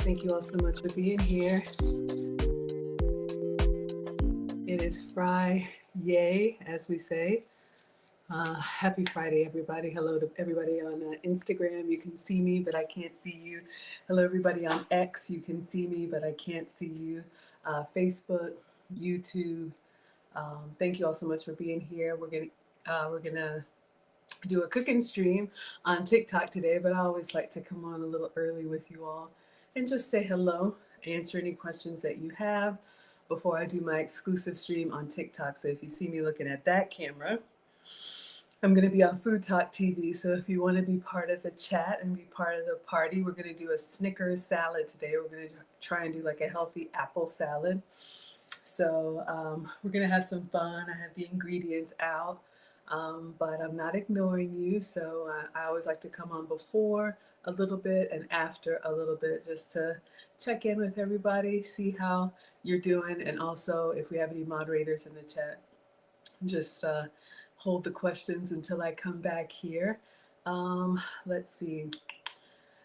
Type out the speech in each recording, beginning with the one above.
Thank you all so much for being here. It is Friday, as we say. Happy Friday, everybody. Hello to everybody on Instagram. You can see me, but I can't see you. Hello, everybody on X. You can see me, but I can't see you. Facebook, YouTube. Thank you all so much for being here. We're gonna do a cooking stream on TikTok today, but I always like to come on a little early with you all and just say hello, answer any questions that you have before I do my exclusive stream on TikTok. So if you see me looking at that camera, I'm going to be on Food Talk TV. So if you want to be part of the chat and be part of the party, we're going to do a Snickers salad today. We're going to try and do like a healthy apple salad. So we're going to have some fun. I have the ingredients out. But I'm not ignoring you. So I always like to come on before a little bit and after a little bit just to check in with everybody, see how you're doing. And also if we have any moderators in the chat, just hold the questions until I come back here. Let's see.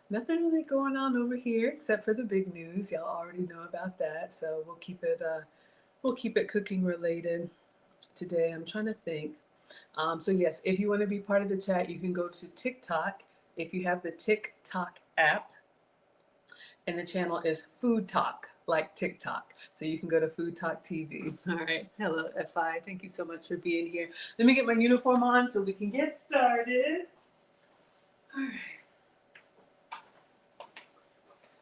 Nothing really going on over here except for the big news. Y'all already know about that. So we'll keep it cooking related today. I'm trying to think. So yes, if you want to be part of the chat, you can go to TikTok. If you have the TikTok app, and the channel is Food Talk, like TikTok. So you can go to Food Talk TV. All right. Hello, FI. Thank you so much for being here. Let me get my uniform on so we can get started. All right.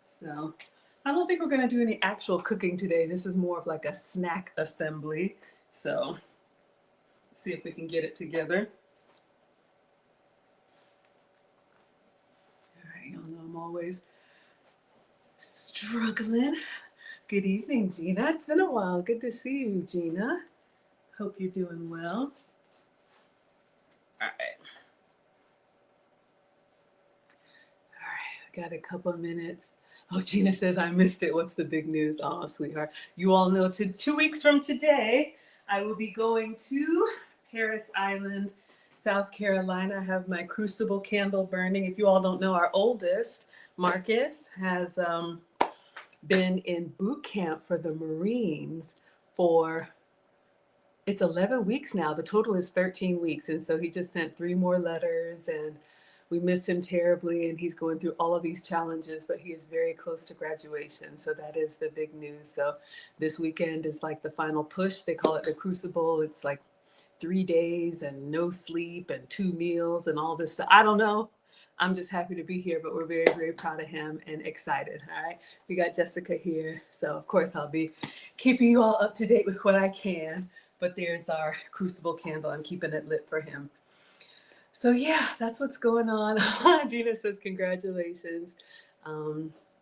So I don't think we're going to do any actual cooking today. This is more of like a snack assembly. So let's see if we can get it together. All right. Y'all know I'm always struggling. Good evening, Gina. It's been a while. Good to see you, Gina. Hope you're doing well. All right. All right. I got a couple of minutes. Oh, Gina says I missed it. What's the big news? Oh, sweetheart. You all know 2 weeks from today, I will be going to Paris Island, South Carolina. I have my crucible candle burning. If you all don't know, our oldest, Marcus, has been in boot camp for the Marines for, it's 11 weeks now. The total is 13 weeks. And so he just sent 3 more letters and we miss him terribly. And he's going through all of these challenges, but he is very close to graduation. So that is the big news. So this weekend is like the final push. They call it the crucible. It's like 3 days and no sleep and 2 meals and all this stuff. I don't know. I'm just happy to be here, but we're very, very proud of him and excited. All right. We got Jessica here. So, of course, I'll be keeping you all up to date with what I can. But there's our crucible candle. I'm keeping it lit for him. So, yeah, that's what's going on. Gina says, congratulations.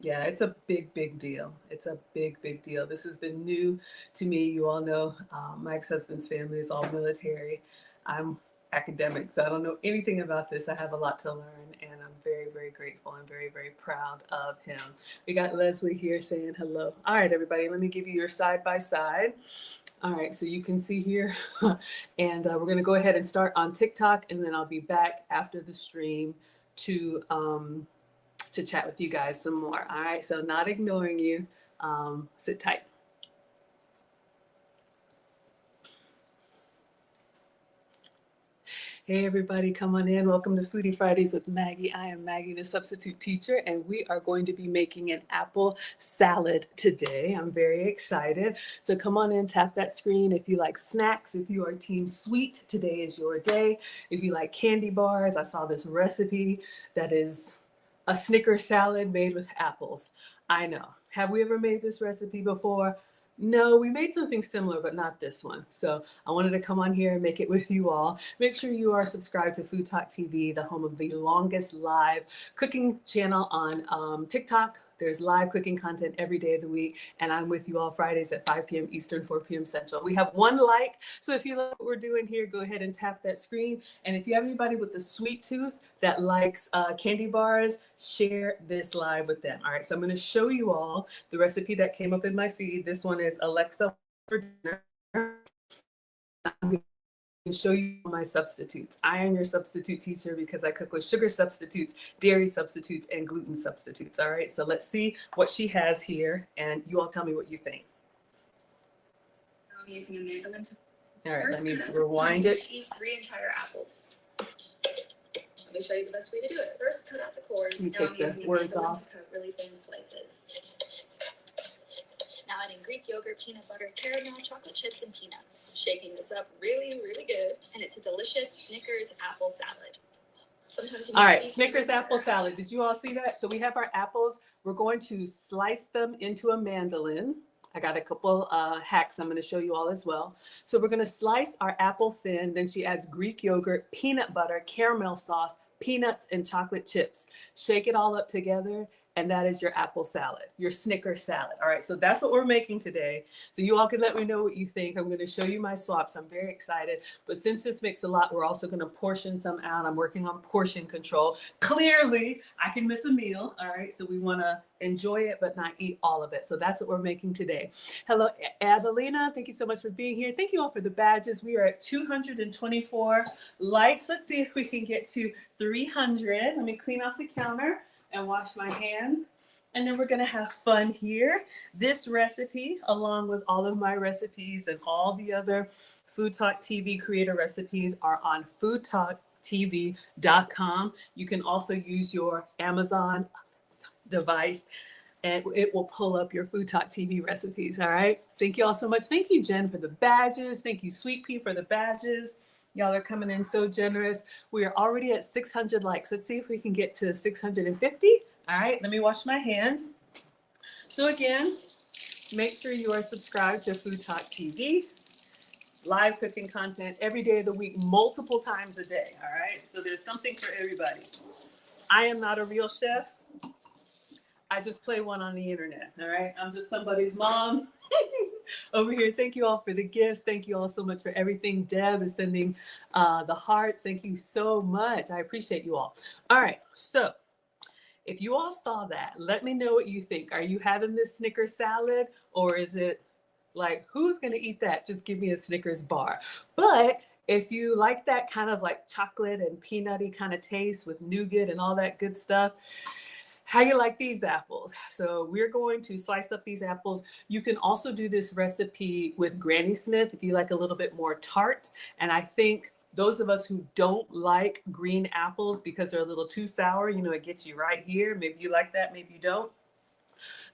Yeah, it's a big, big deal. It's a big, big deal. This has been new to me. You all know my ex-husband's family is all military. I'm academic, so I don't know anything about this. I have a lot to learn, and I'm very, very grateful and very, very proud of him. We got Leslie here saying hello. All right, everybody, let me give you your side by side. All right, so you can see here, and we're going to go ahead and start on TikTok, and then I'll be back after the stream to chat with you guys some more. All right, so not ignoring you. Sit tight. Hey everybody, come on in. Welcome to Foodie Fridays with Maggie. I am Maggie, the substitute teacher, and we are going to be making an apple salad today. I'm very excited. So come on in, tap that screen. If you like snacks, if you are team sweet, today is your day. If you like candy bars, I saw this recipe that is a Snickers salad made with apples. I know. Have we ever made this recipe before? No, we made something similar, but not this one. So I wanted to come on here and make it with you all. Make sure you are subscribed to Food Talk TV, the home of the longest live cooking channel on TikTok. There's live cooking content every day of the week, and I'm with you all Fridays at 5 p.m. Eastern, 4 p.m. Central. We have 1 like, so if you like what we're doing here, go ahead and tap that screen. And if you have anybody with a sweet tooth that likes candy bars, share this live with them. All right, so I'm going to show you all the recipe that came up in my feed. This one is Alexa for dinner. to show you my substitutes. I am your substitute teacher because I cook with sugar substitutes, dairy substitutes, and gluten substitutes. All right, so let's see what she has here, and you all tell me what you think. I'm using a mandolin to all right, let me rewind it. Eat 3 entire apples. Let me show you the best way to do it. First, cut out the cores. Now I'm using a mandolin to cut really thin slices. Now adding Greek yogurt, peanut butter, caramel, chocolate chips, and peanuts. Shaking this up really, really good. And it's a delicious Snickers apple salad. Sometimes you all right, Snickers apple salad. Did you all see that? So we have our apples. We're going to slice them into a mandolin. I got a couple hacks I'm going to show you all as well. So we're going to slice our apple thin. Then she adds Greek yogurt, peanut butter, caramel sauce, peanuts, and chocolate chips. Shake it all up together. And that is your apple salad, your Snickers salad. All right, so that's what we're making today. So you all can let me know what you think. I'm going to show you my swaps. I'm very excited. But since this makes a lot, we're also going to portion some out. I'm working on portion control. Clearly, I can miss a meal. All right, so we want to enjoy it, but not eat all of it. So that's what we're making today. Hello, Adelina. Thank you so much for being here. Thank you all for the badges. We are at 224 likes. Let's see if we can get to 300. Let me clean off the counter and wash my hands. And then we're gonna have fun here. This recipe, along with all of my recipes and all the other Food Talk TV creator recipes, are on foodtalktv.com. You can also use your Amazon device and it will pull up your Food Talk TV recipes, all right? Thank you all so much. Thank you, Jen, for the badges. Thank you, Sweet Pea, for the badges. Y'all are coming in so generous. We are already at 600 likes. Let's see if we can get to 650. All right, let me wash my hands. So again, make sure you are subscribed to Food Talk TV. Live cooking content every day of the week, multiple times a day, all right? So there's something for everybody. I am not a real chef. I just play one on the internet, all right? I'm just somebody's mom. Over here. Thank you all for the gifts. Thank you all so much for everything. Deb is sending the hearts. Thank you so much. I appreciate you all. All right. So if you all saw that, let me know what you think. Are you having this Snickers salad, or is it like, who's going to eat that? Just give me a Snickers bar. But if you like that kind of like chocolate and peanutty kind of taste with nougat and all that good stuff, how you like these apples? So we're going to slice up these apples. You can also do this recipe with Granny Smith if you like a little bit more tart. And I think those of us who don't like green apples because they're a little too sour, you know, it gets you right here. Maybe you like that, maybe you don't.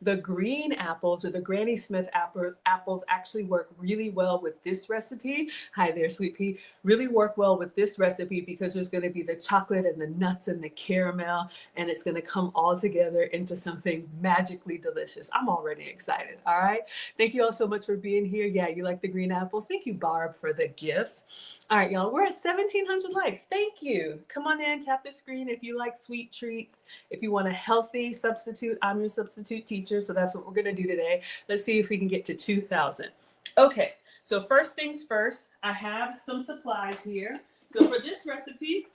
The green apples, or the Granny Smith apples, actually work really well with this recipe. Hi there, Sweet Pea. Really work well with this recipe because there's going to be the chocolate and the nuts and the caramel, and it's going to come all together into something magically delicious. I'm already excited. All right. Thank you all so much for being here. Yeah, you like the green apples. Thank you, Barb, for the gifts. All right, y'all, we're at 1,700 likes. Thank you. Come on in, tap the screen if you like sweet treats. If you want a healthy substitute, I'm your substitute teacher. So that's what we're going to do today. Let's see if we can get to 2,000. Okay, so first things first, I have some supplies here. So for this recipe,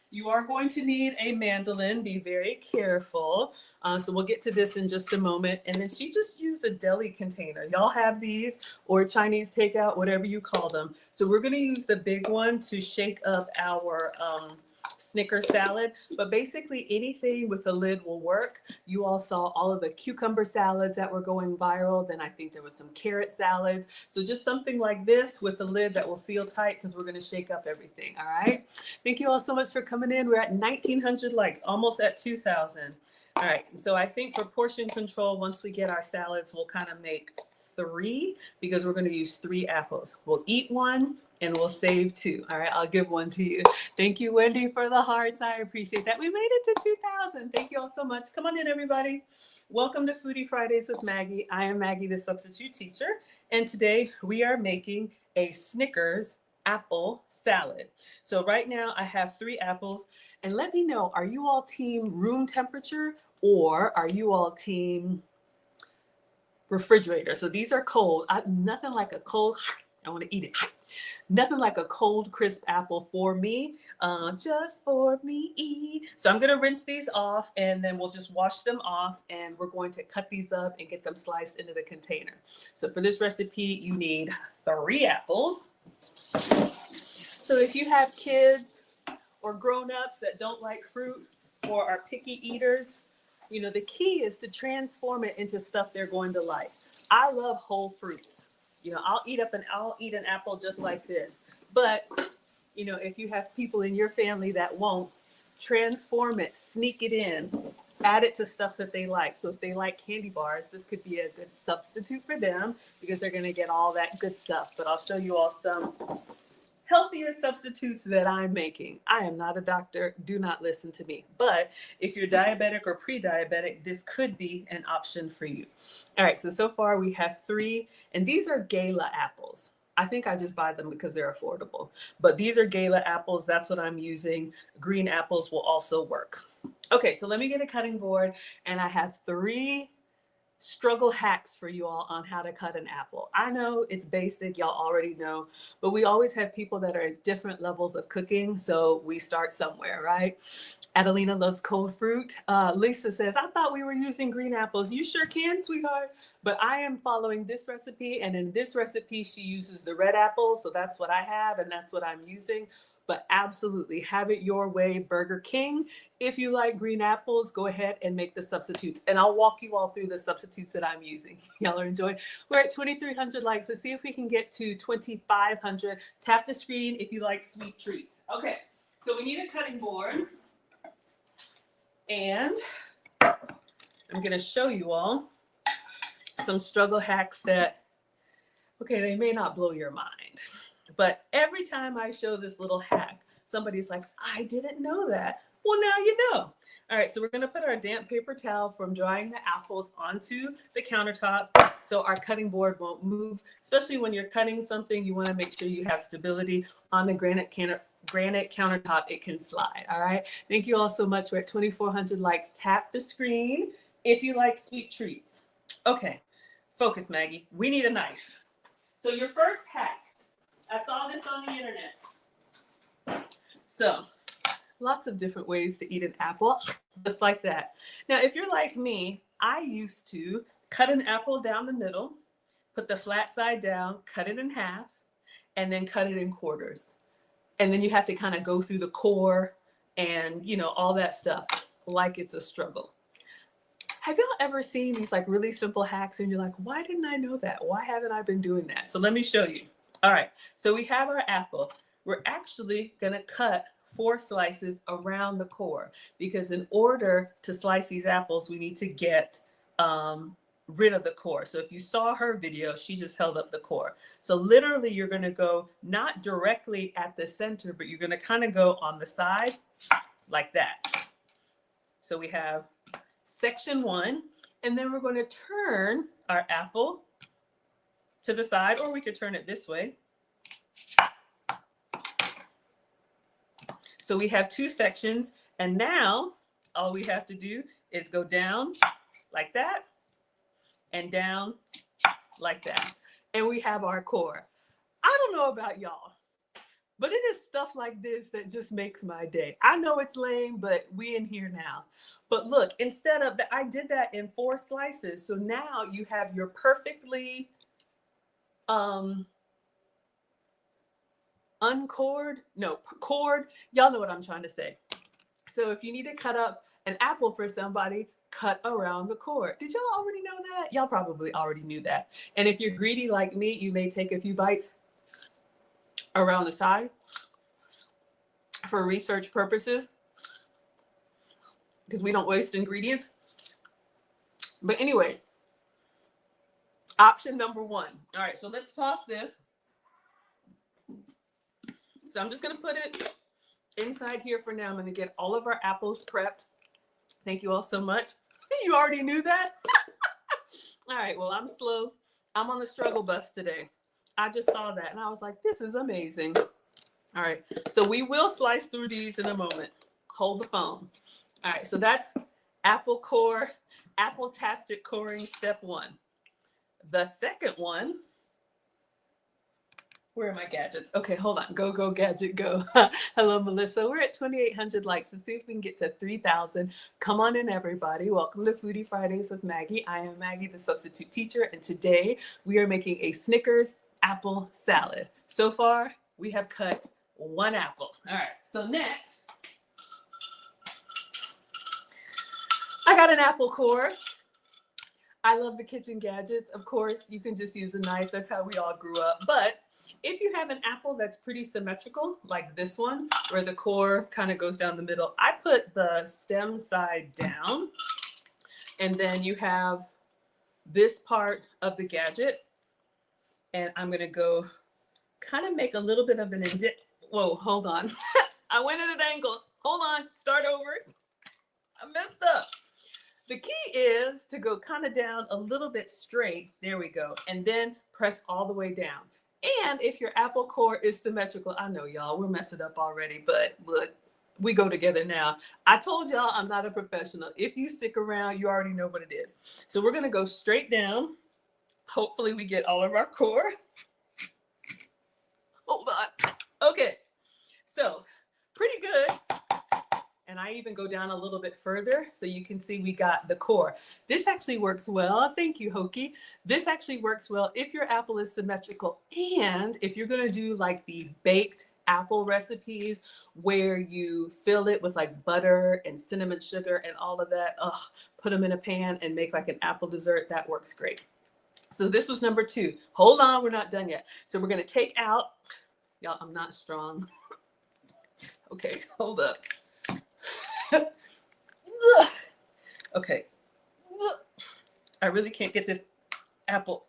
you are going to need a mandolin. Be very careful. So we'll get to this in just a moment. And then she just used a deli container. Y'all have these, or Chinese takeout, whatever you call them. So we're going to use the big one to shake up our Snickers salad, but basically anything with a lid will work. You all saw all of the cucumber salads that were going viral. Then I think there was some carrot salads. So just something like this with a lid that will seal tight, because we're going to shake up everything. All right. Thank you all so much for coming in. We're at 1,900 likes, almost at 2,000. All right. So I think for portion control, once we get our salads, we'll kind of make 3, because we're going to use 3 apples. We'll eat 1 and we'll save 2. All right, I'll give 1 to you. Thank you, Wendy, for the hearts. I appreciate that. We made it to 2,000. Thank you all so much. Come on in, everybody. Welcome to Foodie Fridays with Maggie. I am Maggie, the substitute teacher, and today we are making a Snickers apple salad. So right now I have 3 apples, and let me know, are you all team room temperature, or are you all team refrigerator? So these are cold. Nothing like a cold, I want to eat it. Nothing like a cold, crisp apple for me, just for me. So I'm going to rinse these off, and then we'll just wash them off, and we're going to cut these up and get them sliced into the container. So for this recipe, you need 3 apples. So if you have kids or grown-ups that don't like fruit or are picky eaters, you know, the key is to transform it into stuff they're going to like. I love whole fruits. You know, I'll eat an apple just like this. But, you know, if you have people in your family that won't, transform it, sneak it in, add it to stuff that they like. So if they like candy bars, this could be a good substitute for them because they're going to get all that good stuff. But I'll show you all some healthier substitutes that I'm making. I am not a doctor. Do not listen to me. But if you're diabetic or pre-diabetic, this could be an option for you. All right, so far we have 3, and these are Gala apples. I think I just buy them because they're affordable. But these are Gala apples. That's what I'm using. Green apples will also work. Okay, so let me get a cutting board, and I have 3 struggle hacks for you all on how to cut an apple. I know it's basic, y'all already know, but we always have people that are at different levels of cooking, so we start somewhere, right? Adelina loves cold fruit. Lisa says, I thought we were using green apples. You sure can, sweetheart. But I am following this recipe, and in this recipe, she uses the red apples, so that's what I have, and that's what I'm using. But absolutely, have it your way, Burger King. If you like green apples, go ahead and make the substitutes. And I'll walk you all through the substitutes that I'm using. Y'all are enjoying. We're at 2,300 likes. Let's see if we can get to 2,500. Tap the screen if you like sweet treats. Okay, so we need a cutting board. And I'm going to show you all some struggle hacks that, okay, they may not blow your mind. But every time I show this little hack, somebody's like, I didn't know that. Well, now you know. All right, so we're going to put our damp paper towel from drying the apples onto the countertop so our cutting board won't move. Especially when you're cutting something, you want to make sure you have stability on the granite countertop. It can slide. All right. Thank you all so much. We're at 2,400 likes. Tap the screen if you like sweet treats. Okay, focus, Maggie. We need a knife. So your first hack. I saw this on the internet. So, lots of different ways to eat an apple, just like that. Now, if you're like me, I used to cut an apple down the middle, put the flat side down, cut it in half, and then cut it in quarters. And then you have to kind of go through the core and, you know, all that stuff like it's a struggle. Have y'all ever seen these like really simple hacks and you're like, why didn't I know that? Why haven't I been doing that? So let me show you. All right, so we have our apple. We're actually gonna cut 4 slices around the core because in order to slice these apples, we need to get rid of the core. So if you saw her video, she just held up the core. So literally you're gonna go not directly at the center, but you're gonna kind of go on the side like that. So we have section 1, and then we're gonna turn our apple to the side, or we could turn it this way. So we have 2 sections, and now all we have to do is go down like that and down like that. And we have our core. I don't know about y'all, but it is stuff like this that just makes my day. I know it's lame, but we in here now. But look, instead of that, I did that in 4 slices. So now you have your perfectly cord. Y'all know what I'm trying to say. So if you need to cut up an apple for somebody, cut around the core. Did y'all already know that? Y'all probably already knew that. And if you're greedy like me, you may take a few bites around the side for research purposes because we don't waste ingredients. But anyway, option number 1. All right, so let's toss this. So I'm just going to put it inside here for now. I'm going to get all of our apples prepped. Thank you all so much. You already knew that? All right, well, I'm slow. I'm on the struggle bus today. I just saw that and I was like, this is amazing. All right, so we will slice through these in a moment. Hold the phone. All right, so that's apple core, apple-tastic coring step 1. The second one, where are my gadgets? Okay, hold on. Go, gadget, go. Hello, Melissa. We're at 2,800 likes. Let's see if we can get to 3,000. Come on in, everybody. Welcome to Foodie Fridays with Maggie. I am Maggie, the substitute teacher, and today we are making a Snickers apple salad. So far, we have cut 1 apple. All right, so next, I got an apple core. I love the kitchen gadgets. Of course, you can just use a knife. That's how we all grew up. But if you have an apple that's pretty symmetrical, like this one, where the core kind of goes down the middle, I put the stem side down. And then you have this part of the gadget. And I'm going to go kind of make a little bit of an indent. Whoa, hold on. I went at an angle. Hold on. Start over. I messed up. The key is to go kind of down a little bit straight. There we go. And then press all the way down. And if your apple core is symmetrical, I know y'all, we're messing up already, but look, we go together now. I told y'all I'm not a professional. If you stick around, you already know what it is. So we're going to go straight down. Hopefully we get all of our core. Hold on. Okay. So pretty good. And I even go down a little bit further so you can see we got the core. This actually works well. Thank you, Hokie. This actually works well if your apple is symmetrical. And if you're going to do like the baked apple recipes where you fill it with like butter and cinnamon sugar and all of that, put them in a pan and make like an apple dessert, that works great. So this was number 2. Hold on, we're not done yet. So we're going to take out, y'all, I'm not strong. Okay, hold up. Okay. I really can't get this apple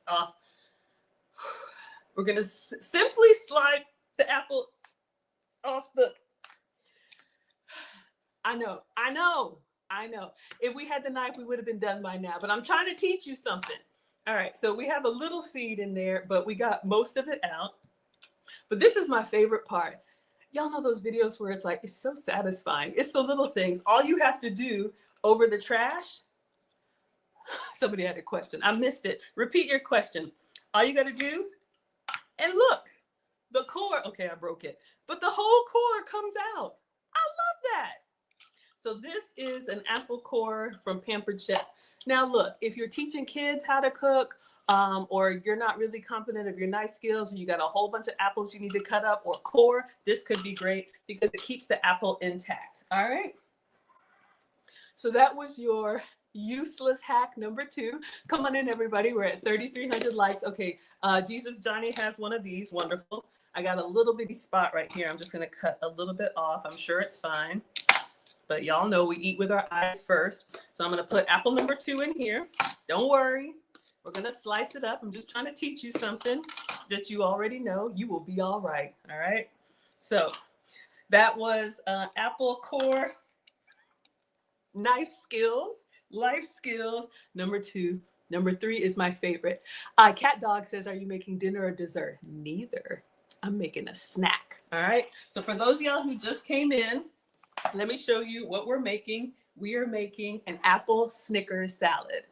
off. We're going to simply slide the apple off the... I know. If we had the knife, we would have been done by now, but I'm trying to teach you something. All right, so we have a little seed in there, but we got most of it out. But this is my favorite part. Y'all know those videos where it's like, it's so satisfying. It's the little things. All you have to do over the trash. Somebody had a question. I missed it. Repeat your question. All you got to do, and look, the core. Okay, I broke it. But the whole core comes out. I love that. So this is an apple core from Pampered Chef. Now look, if you're teaching kids how to cook, or you're not really confident of your knife skills and you got a whole bunch of apples you need to cut up or core, this could be great because it keeps the apple intact. All right. So that was your useless hack number 2. Come on in, everybody. We're at 3,300 likes. Okay. Jesus Johnny has one of these. Wonderful. I got a little bitty spot right here. I'm just going to cut a little bit off. I'm sure it's fine. But y'all know we eat with our eyes first. So I'm going to put apple number 2 in here. Don't worry. We're going to slice it up. I'm just trying to teach you something that you already know. You will be all right. All right. So that was apple core knife skills, life skills, number 2. Number 3 is my favorite. Cat Dog says, are you making dinner or dessert? Neither. I'm making a snack. All right. So for those of y'all who just came in, let me show you what we're making. We are making an apple Snickers salad.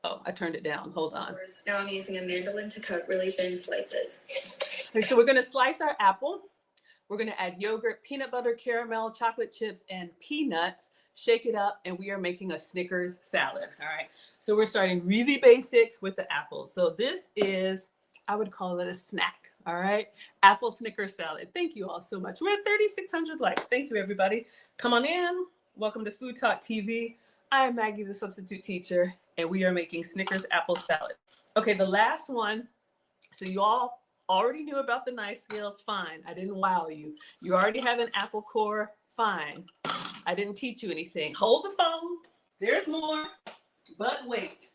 Oh, I turned it down. Hold on. Now I'm using a mandolin to cut really thin slices. Okay, so we're going to slice our apple. We're going to add yogurt, peanut butter, caramel, chocolate chips, and peanuts. Shake it up, and we are making a Snickers salad. All right. So we're starting really basic with the apples. So this is, I would call it a snack. All right. Apple Snickers salad. Thank you all so much. We're at 3,600 likes. Thank you, everybody. Come on in. Welcome to Food Talk TV. I am Maggie, the substitute teacher, and we are making Snickers apple salad. Okay, the last one. So you all already knew about the knife skills. Fine. I didn't wow you. You already have an apple core. Fine. I didn't teach you anything. Hold the phone. There's more. But wait.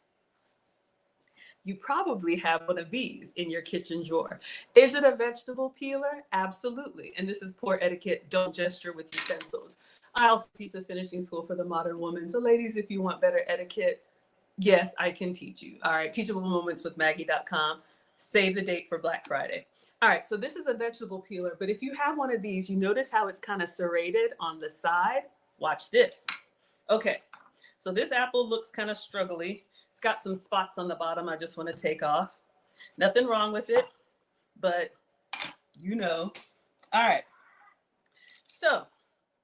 You probably have one of these in your kitchen drawer. Is it a vegetable peeler? Absolutely. And this is poor etiquette. Don't gesture with utensils. I also teach a finishing school for the modern woman. So ladies, if you want better etiquette, yes, I can teach you. All right. Teachable Moments with Maggie.com. Save the date for Black Friday. All right. So this is a vegetable peeler. But if you have one of these, you notice how it's kind of serrated on the side. Watch this. Okay. So this apple looks kind of struggly. It's got some spots on the bottom I just want to take off. Nothing wrong with it, but you know. All right. So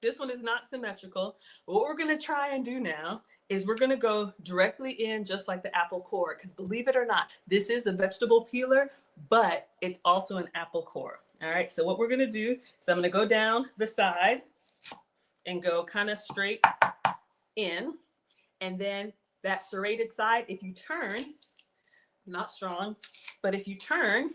this one is not symmetrical. What we're going to try and do now is we're going to go directly in just like the apple core, because believe it or not, this is a vegetable peeler, but it's also an apple core. All right, so what we're going to do is I'm going to go down the side and go kind of straight in, and then that serrated side, if you turn, not strong, but if you turn,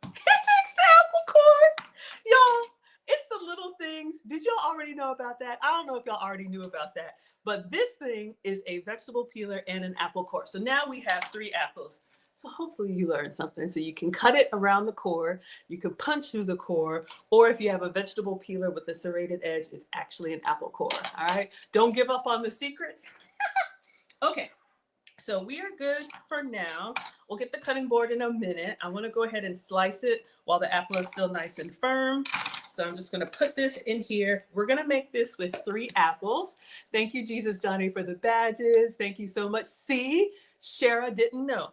it takes the apple core. Y'all, it's the little things. Did y'all already know about that? I don't know if y'all already knew about that, but this thing is a vegetable peeler and an apple core. So now we have 3 apples. So hopefully you learned something. So you can cut it around the core, you can punch through the core, or if you have a vegetable peeler with a serrated edge, it's actually an apple core. All right, don't give up on the secrets. Okay, so we are good for now. We'll get the cutting board in a minute. I want to go ahead and slice it while the apple is still nice and firm. So I'm just going to put this in here. We're going to make this with 3 apples. Thank you, Jesus Johnny, for the badges. Thank you so much. See, Shara didn't know.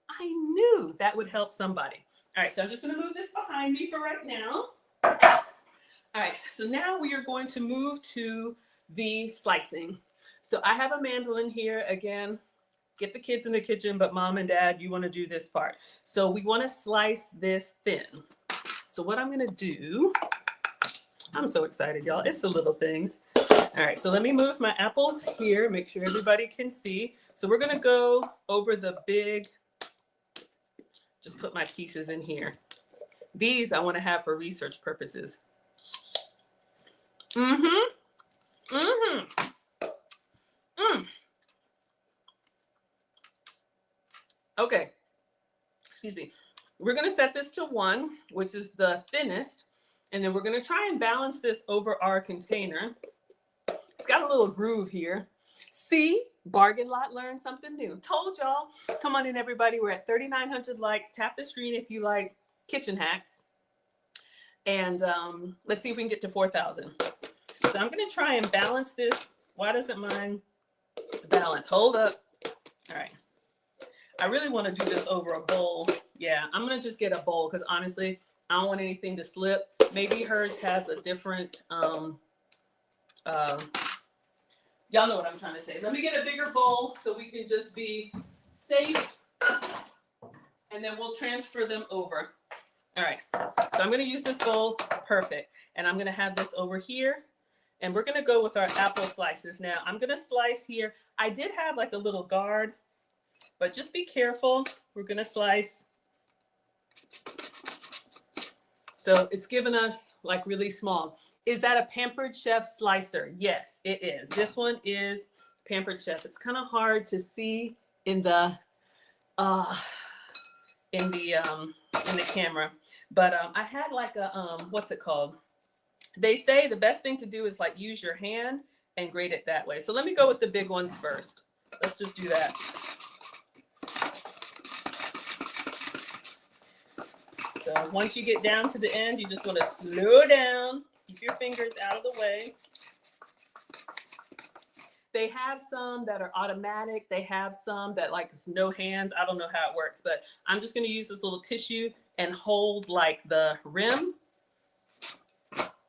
I knew that would help somebody. All right, so I'm just going to move this behind me for right now. All right, so now we are going to move to the slicing. So I have a mandolin here. Again, get the kids in the kitchen, but mom and dad, you want to do this part. So we want to slice this thin. So what I'm going to do, I'm so excited, y'all. It's the little things. All right, so let me move my apples here, make sure everybody can see. So we're going to go over the big, just put my pieces in here. These I want to have for research purposes. Okay, excuse me. We're going to set this to 1, which is the thinnest, and then we're going to try and balance this over our container. It's got a little groove here. See, bargain lot, learned something new. Told y'all. Come on in, everybody. We're at 3,900 likes. Tap the screen if you like kitchen hacks. And let's see if we can get to 4,000. So I'm going to try and balance this. Why doesn't mine balance? Hold up. All right. I really want to do this over a bowl. Yeah, I'm going to just get a bowl because honestly, I don't want anything to slip. Maybe hers has a different, y'all know what I'm trying to say. Let me get a bigger bowl so we can just be safe, and then we'll transfer them over. All right, so I'm going to use this bowl. Perfect. And I'm going to have this over here, and we're going to go with our apple slices. Now, I'm going to slice here. I did have like a little guard, but just be careful. We're going to slice. So it's given us like really small. Is that a Pampered Chef slicer? Yes, it is. This one is Pampered Chef. It's kind of hard to see in the camera, but I had like a what's it called? They say the best thing to do is like use your hand and grate it that way. So let me go with the big ones first. Let's just do that. So once you get down to the end, you just want to slow down. Keep your fingers out of the way. They have some that are automatic. They have some that like it's no hands. I don't know how it works, but I'm just going to use this little tissue and hold like the rim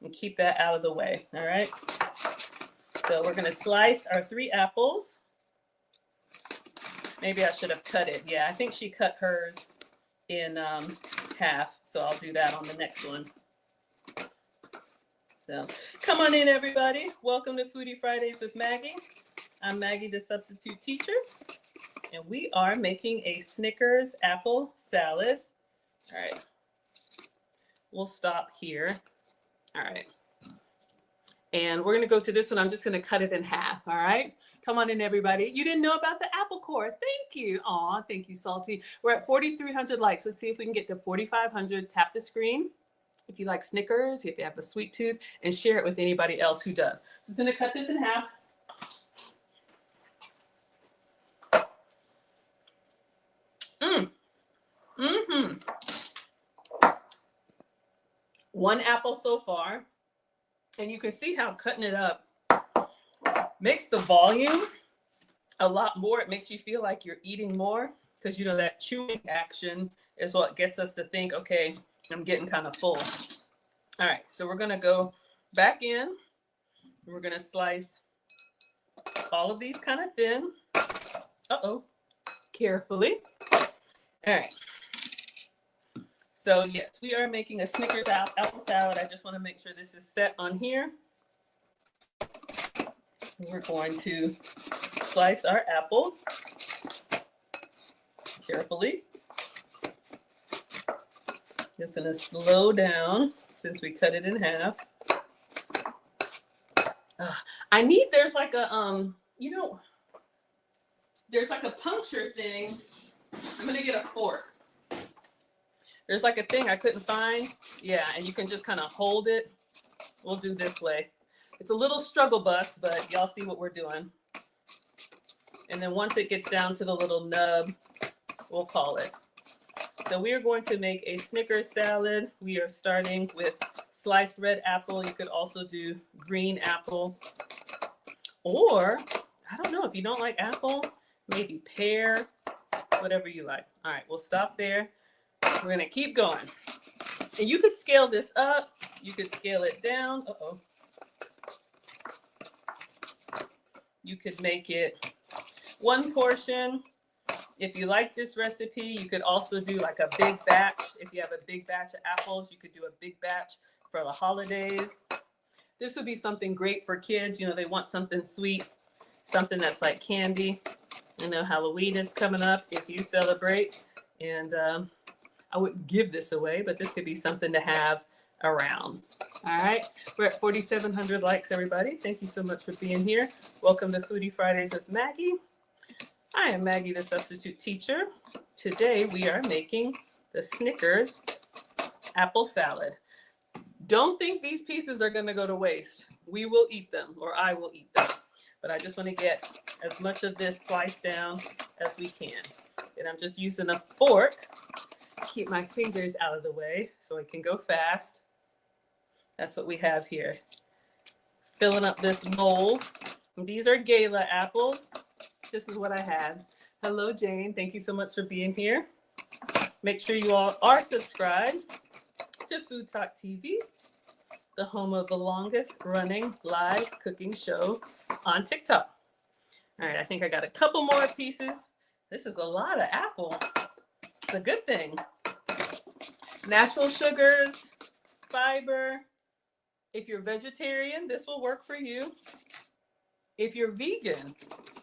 and keep that out of the way. All right. So we're going to slice our 3 apples. Maybe I should have cut it. Yeah, I think she cut hers in half. So I'll do that on the next one. So come on in, everybody. Welcome to Foodie Fridays with Maggie. I'm Maggie, the substitute teacher, and we are making a Snickers apple salad. All right. We'll stop here. All right. And we're going to go to this one. I'm just going to cut it in half. All right. Come on in, everybody. You didn't know about the apple core. Thank you. Aw, thank you, Salty. We're at 4,300 likes. Let's see if we can get to 4,500. Tap the screen if you like Snickers, if you have a sweet tooth, and share it with anybody else who does. So I'm going to cut this in half. One apple so far. And you can see how cutting it up makes the volume a lot more. It makes you feel like you're eating more because, you know, that chewing action is what gets us to think, okay, I'm getting kind of full. All right, so we're going to go back in We're going to slice all of these kind of thin. Carefully. All right. So yes, we are making a Snickers apple salad. I just want to make sure this is set on here. We're going to slice our apple carefully. Just going to slow down since we cut it in half. There's like a, there's like a puncture thing. I'm going to get a fork. There's like a thing I couldn't find. Yeah, and you can just kind of hold it. We'll do this way. It's a little struggle bus, but y'all see what we're doing. And then once it gets down to the little nub, we'll call it. So we are going to make a Snickers salad. We are starting with sliced red apple. You could also do green apple. Or, I don't know, if you don't like apple, maybe pear, whatever you like. All right, we'll stop there. We're going to keep going. And you could scale this up. You could scale it down. You could make it one portion. If you like this recipe, you could also do like a big batch. If you have a big batch of apples, you could do a big batch for the holidays. This would be something great for kids. You know, they want something sweet, something that's like candy. I know Halloween is coming up if you celebrate. And I wouldn't give this away, but this could be something to have around. All right. We're at 4,700 likes, everybody. Thank you so much for being here. Welcome to Foodie Fridays with Maggie. I am Maggie, the substitute teacher. Today we are making the Snickers apple salad. Don't think these pieces are going to go to waste. We will eat them, or I will eat them. But I just want to get as much of this sliced down as we can. And I'm just using a fork to keep my fingers out of the way so it can go fast. That's what we have here. Filling up this mold. These are Gala apples. This is what I had. Hello, Jane. Thank you so much for being here. Make sure you all are subscribed to Food Talk TV, the home of the longest running live cooking show on TikTok. All right, I think I got a couple more pieces. This is a lot of apple. It's a good thing. Natural sugars, fiber. If you're vegetarian, this will work for you. If you're vegan,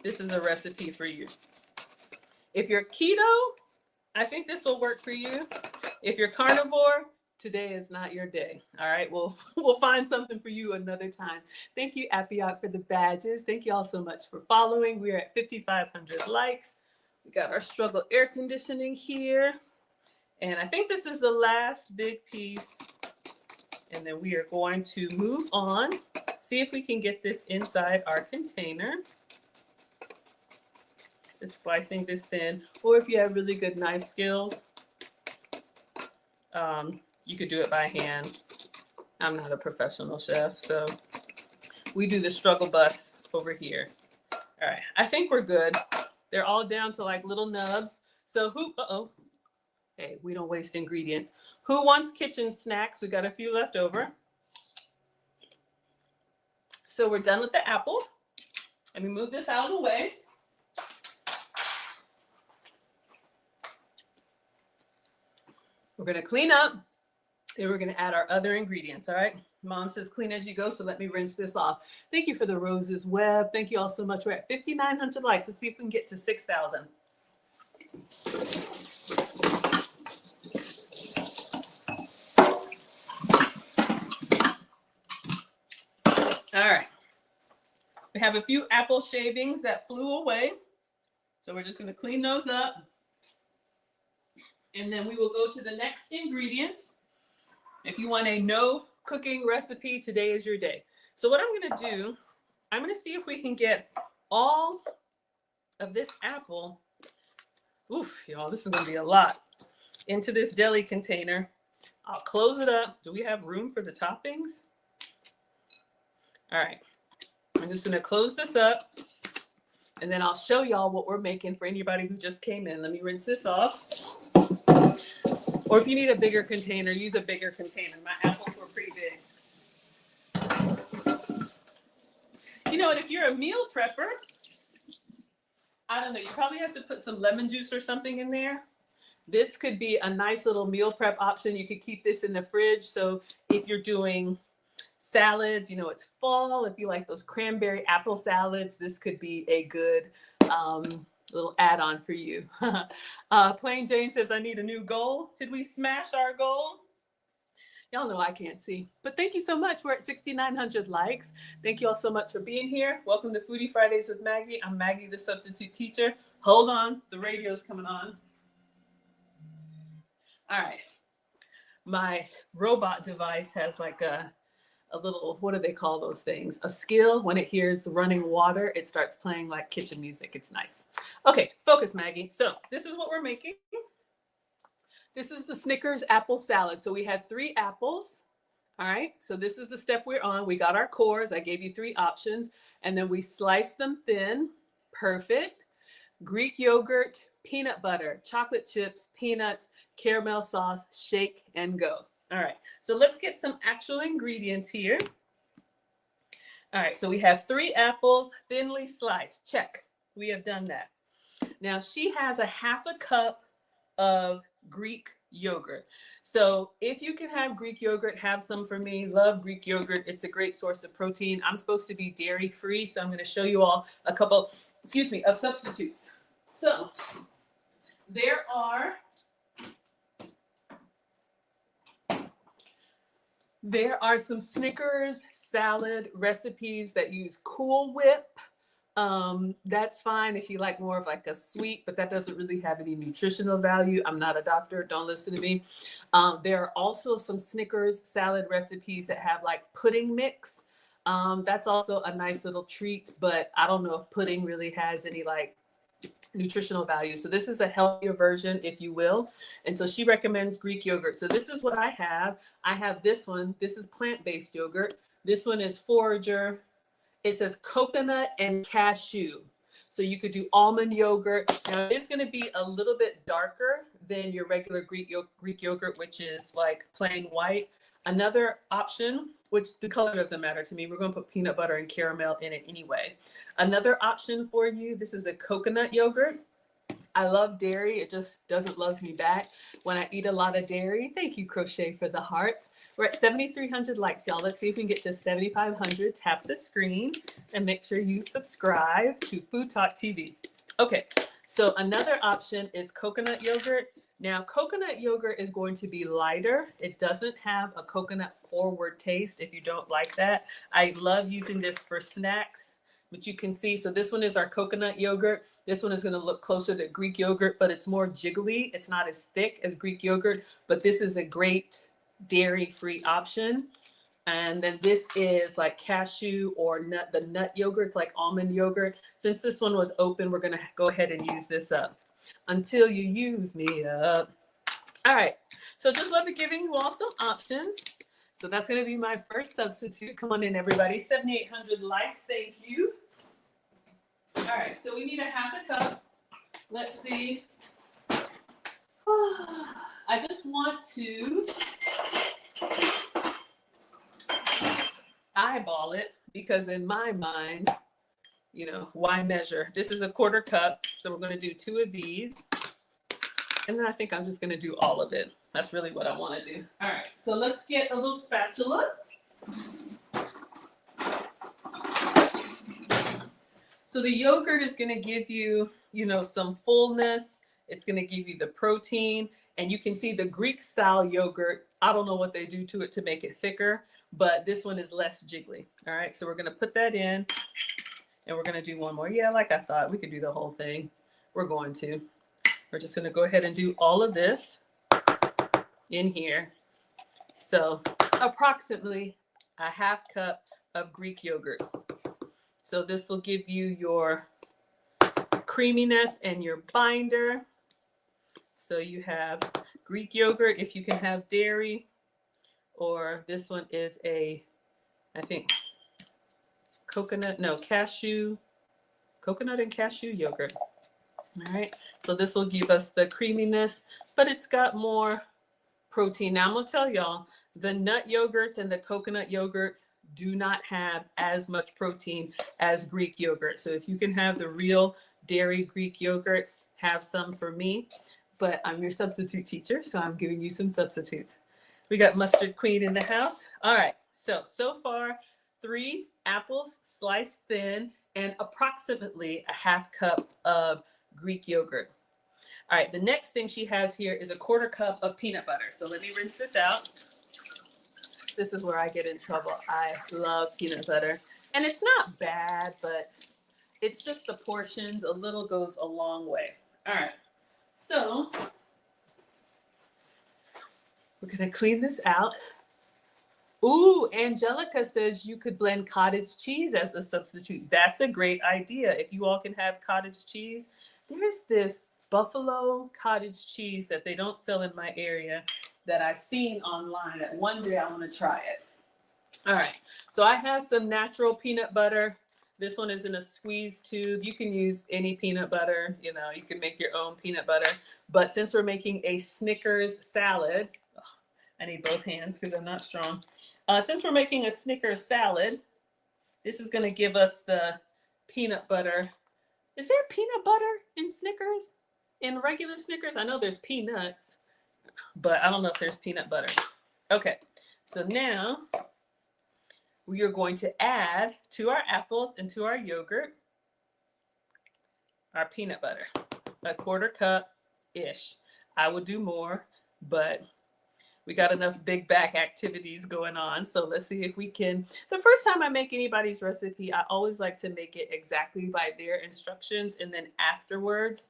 this is a recipe for you. If you're keto, I think this will work for you. If you're carnivore, today is not your day. All right, we'll find something for you another time. Thank you, Appiok, for the badges. Thank you all so much for following. We're at 5,500 likes. We got our struggle air conditioning here. And I think this is the last big piece. And then we are going to move on. See if we can get this inside our container. Just slicing this thin. Or if you have really good knife skills, you could do it by hand. I'm not a professional chef, so we do the struggle bus over here. All right, I think we're good. They're all down to like little nubs. So hey, we don't waste ingredients. Who wants kitchen snacks? We got a few left over. So we're done with the apple. Let me move this out of the way. We're gonna clean up and we're gonna add our other ingredients, all right? Mom says clean as you go, so let me rinse this off. Thank you for the roses web. Thank you all so much. We're at 5,900 likes. Let's see if we can get to 6,000. All right. We have a few apple shavings that flew away. So we're just gonna clean those up. And then we will go to the next ingredients. If you want a no cooking recipe, today is your day. So what I'm gonna do, I'm gonna see if we can get all of this apple, oof, y'all, this is gonna be a lot, into this deli container. I'll close it up. Do we have room for the toppings? All right, I'm just gonna close this up and then I'll show y'all what we're making for anybody who just came in. Let me rinse this off. Or if you need a bigger container, use a bigger container. My apples were pretty big. You know, and if you're a meal prepper, I don't know, you probably have to put some lemon juice or something in there. This could be a nice little meal prep option. You could keep this in the fridge. So if you're doing salads, you know, it's fall. If you like those cranberry apple salads, this could be a good little add-on for you. Plain Jane says, I need a new goal. Did we smash our goal? Y'all know I can't see, but thank you so much. We're at 6,900 likes. Thank you all so much for being here. Welcome to Foodie Fridays with Maggie. I'm Maggie, the substitute teacher. Hold on, the radio's coming on. All right, my robot device has like a little, what do they call those things? A skill. When it hears running water, it starts playing like kitchen music. It's nice. Okay, focus, Maggie. So this is what we're making. This is the Snickers apple salad. So we had 3 apples. All right, so this is the step we're on. We got our cores. I gave you 3 options, and then we sliced them thin. Perfect. Greek yogurt, peanut butter, chocolate chips, peanuts, caramel sauce, shake and go. All right, so let's get some actual ingredients here. All right, so we have 3 apples, thinly sliced. Check, we have done that. Now she has a half a cup of Greek yogurt. So if you can have Greek yogurt, have some for me. Love Greek yogurt. It's a great source of protein. I'm supposed to be dairy free, so I'm going to show you all a couple, of substitutes. So there are some Snickers salad recipes that use Cool Whip. That's fine if you like more of like a sweet, but that doesn't really have any nutritional value. I'm not a doctor. Don't listen to me. There are also some Snickers salad recipes that have like pudding mix. That's also a nice little treat, but I don't know if pudding really has any like nutritional value. So this is a healthier version, if you will. And so she recommends Greek yogurt. So this is what I have. I have this one. This is plant-based yogurt. This one is forager. It says coconut and cashew. So you could do almond yogurt. Now it's going to be a little bit darker than your regular Greek yogurt, which is like plain white. Another option, which the color doesn't matter to me. We're going to put peanut butter and caramel in it anyway. Another option for you, this is a coconut yogurt. I love dairy. It just doesn't love me back when I eat a lot of dairy. Thank you, Crochet, for the hearts. We're at 7,300 likes, y'all. Let's see if we can get to 7,500. Tap the screen and make sure you subscribe to Food Talk TV. Okay, so another option is coconut yogurt. Now, coconut yogurt is going to be lighter. It doesn't have a coconut forward taste if you don't like that. I love using this for snacks, but you can see, so this one is our coconut yogurt. This one is going to look closer to Greek yogurt, but it's more jiggly. It's not as thick as Greek yogurt, but this is a great dairy-free option. And then this is like cashew or the nut yogurts, like almond yogurt. Since this one was open, we're going to go ahead and use this up until you use me up. All right. So just love giving you all some options. So that's going to be my first substitute. Come on in, everybody. 7,800 likes. Thank you. All right. So we need a half a cup. Let's see. I just want to eyeball it because in my mind, you know, why measure? This is a 1/4 cup. So we're going to do 2 of these. And then I think I'm just going to do all of it. That's really what I want to do. All right. So let's get a little spatula. So the yogurt is going to give you, you know, some fullness. It's going to give you the protein. And you can see the Greek style yogurt. I don't know what they do to it to make it thicker, but this one is less jiggly. All right. So we're going to put that in. And we're going to do one more. Yeah, like I thought, we could do the whole thing. We're going to. We're just going to go ahead and do all of this in here. So approximately a half cup of Greek yogurt. So this will give you your creaminess and your binder. So you have Greek yogurt if you can have dairy, or this one is a, I think, coconut and cashew yogurt. All right, so this will give us the creaminess, but it's got more protein. Now I'm gonna tell y'all, the nut yogurts and the coconut yogurts do not have as much protein as Greek yogurt. So if you can have the real dairy Greek yogurt, have some for me. But I'm your substitute teacher, so I'm giving you some substitutes. We got Mustard Queen in the house. All right, so far, 3 apples sliced thin and approximately a half cup of Greek yogurt. All right, the next thing she has here is a 1/4 cup of peanut butter. So let me rinse this out. This is where I get in trouble. I love peanut butter. And it's not bad, but it's just the portions. A little goes a long way. All right, so we're gonna clean this out. Ooh, Angelica says you could blend cottage cheese as a substitute. That's a great idea. If you all can have cottage cheese, there's this buffalo cottage cheese that they don't sell in my area that I've seen online that one day I want to try it. All right, so I have some natural peanut butter. This one is in a squeeze tube. You can use any peanut butter, you know, you can make your own peanut butter. But since we're making a Snickers salad, I need both hands because I'm not strong. Since we're making a Snickers salad, this is going to give us the peanut butter. Is there peanut butter in Snickers? In regular Snickers? I know there's peanuts, but I don't know if there's peanut butter. Okay, so now we are going to add to our apples and to our yogurt our peanut butter, a 1/4 cup-ish. I would do more, but we got enough big back activities going on. So let's see if we can. The first time I make anybody's recipe, I always like to make it exactly by their instructions. And then afterwards,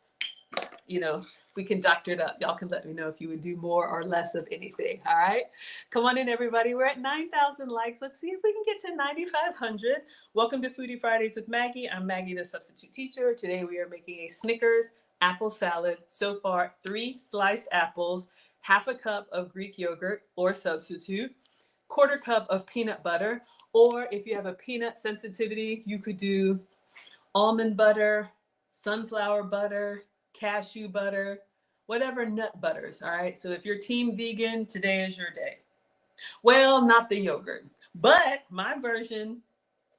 you know, we can doctor it up. Y'all can let me know if you would do more or less of anything. All right. Come on in, everybody. We're at 9,000 likes. Let's see if we can get to 9,500. Welcome to Foodie Fridays with Maggie. I'm Maggie, the substitute teacher. Today we are making a Snickers apple salad. So far, 3 sliced apples, half a cup of Greek yogurt or substitute, 1/4 cup of peanut butter, or if you have a peanut sensitivity, you could do almond butter, sunflower butter, cashew butter, whatever nut butters. All right. So if you're team vegan, today is your day. Well, not the yogurt, but my version,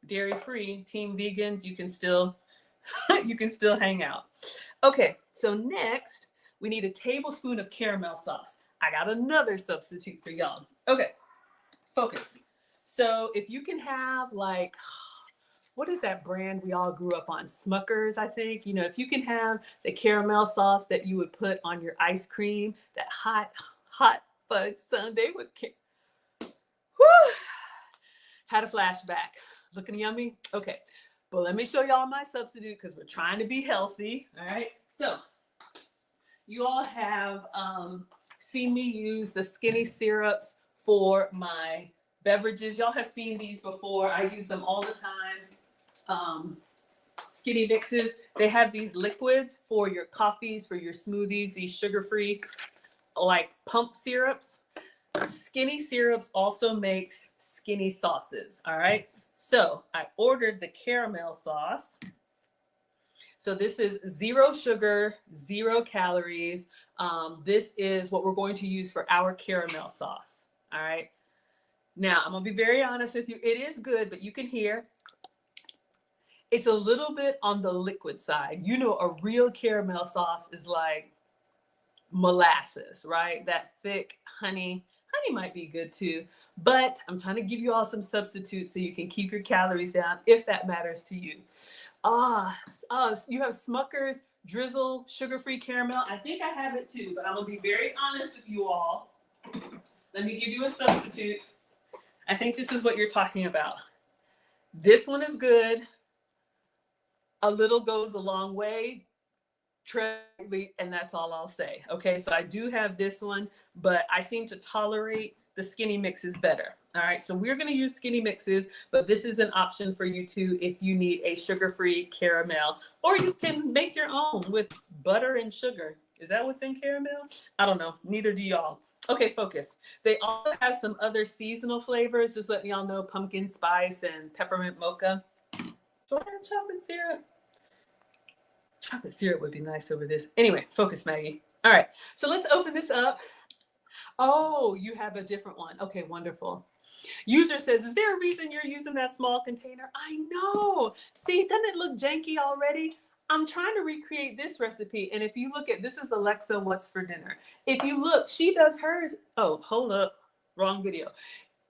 dairy free, team vegans, you can still hang out. Okay. So next, we need a tablespoon of caramel sauce. I got another substitute for y'all. Okay, focus. So if you can have like, what is that brand we all grew up on? Smuckers, I think. You know, if you can have the caramel sauce that you would put on your ice cream, that hot fudge sundae with had a flashback. Looking yummy? Okay, but let me show y'all my substitute because we're trying to be healthy. All right, so you all have seen me use the skinny syrups for my beverages. Y'all have seen these before. I use them all the time. Skinny mixes. They have these liquids for your coffees, for your smoothies, these sugar-free like pump syrups. Skinny syrups also makes skinny sauces. All right. So I ordered the caramel sauce. So this is 0 sugar, 0 calories. This is what we're going to use for our caramel sauce. All right. Now, I'm going to be very honest with you. It is good, but you can hear it's a little bit on the liquid side. You know, a real caramel sauce is like molasses, right? That thick honey. Honey might be good too, but I'm trying to give you all some substitutes so you can keep your calories down if that matters to you. You have Smucker's Drizzle sugar-free caramel. I think I have it too, but I'm gonna be very honest with you all. Let me give you a substitute. I think this is what you're talking about. This one is good. A little goes a long way. And that's all I'll say. Okay, so I do have this one, but I seem to tolerate the skinny mixes better. All right, so we're going to use skinny mixes, but this is an option for you too if you need a sugar-free caramel, or you can make your own with butter and sugar. Is that what's in caramel? I don't know. Neither do y'all. Okay, focus. They also have some other seasonal flavors. Just letting y'all know, pumpkin spice and peppermint mocha. Do I have chocolate syrup? Chocolate syrup would be nice over this. Anyway, focus, Maggie. All right, so let's open this up. Oh, you have a different one. Okay, wonderful. User says, is there a reason you're using that small container? I know. See, doesn't it look janky already? I'm trying to recreate this recipe. And if you look at, this is Alexa, what's for dinner? If you look, she does hers. Oh, hold up. Wrong video.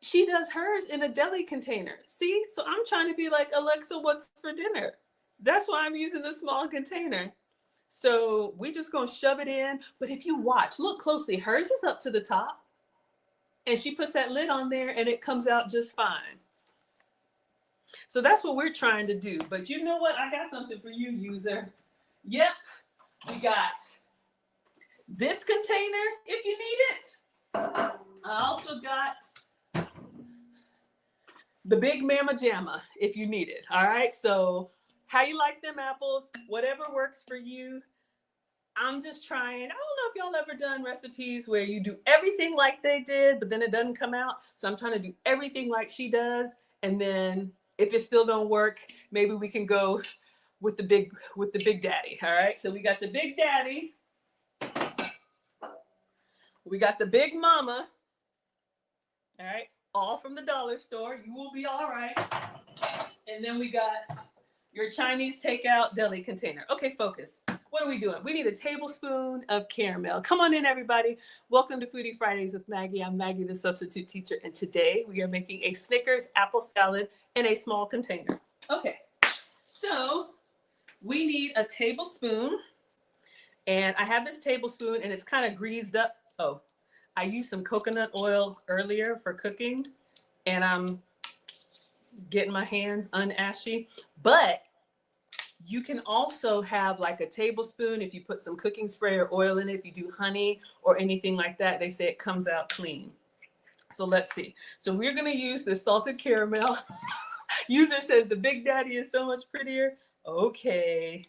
She does hers in a deli container. See, so I'm trying to be like, Alexa, what's for dinner? That's why I'm using the small container. So we just gonna shove it in. But if you watch, look closely, hers is up to the top. And she puts that lid on there and it comes out just fine. So that's what we're trying to do. But you know what? I got something for you, user. Yep, we got this container if you need it. I also got the Big Mama Jamma if you need it. All right. So how you like them apples, whatever works for you. I'm just trying. I don't know if y'all ever done recipes where you do everything like they did, but then it doesn't come out. So I'm trying to do everything like she does. And then if it still don't work, maybe we can go with the big daddy. All right. So we got the Big Daddy. We got the Big Mama. All right. All from the dollar store. You will be all right. And then we got your Chinese takeout deli container. Okay, focus. What are we doing? We need a tablespoon of caramel. Come on in, everybody. Welcome to Foodie Fridays with Maggie. I'm Maggie, the substitute teacher. And today we are making a Snickers apple salad in a small container. Okay, so we need a tablespoon. And I have this tablespoon and it's kind of greased up. Oh, I used some coconut oil earlier for cooking. And I'm getting my hands unashy. But you can also have like a tablespoon if you put some cooking spray or oil in it. If you do honey or anything like that, they say it comes out clean. So let's see. So we're going to use the salted caramel. User says the Big Daddy is so much prettier. Okay,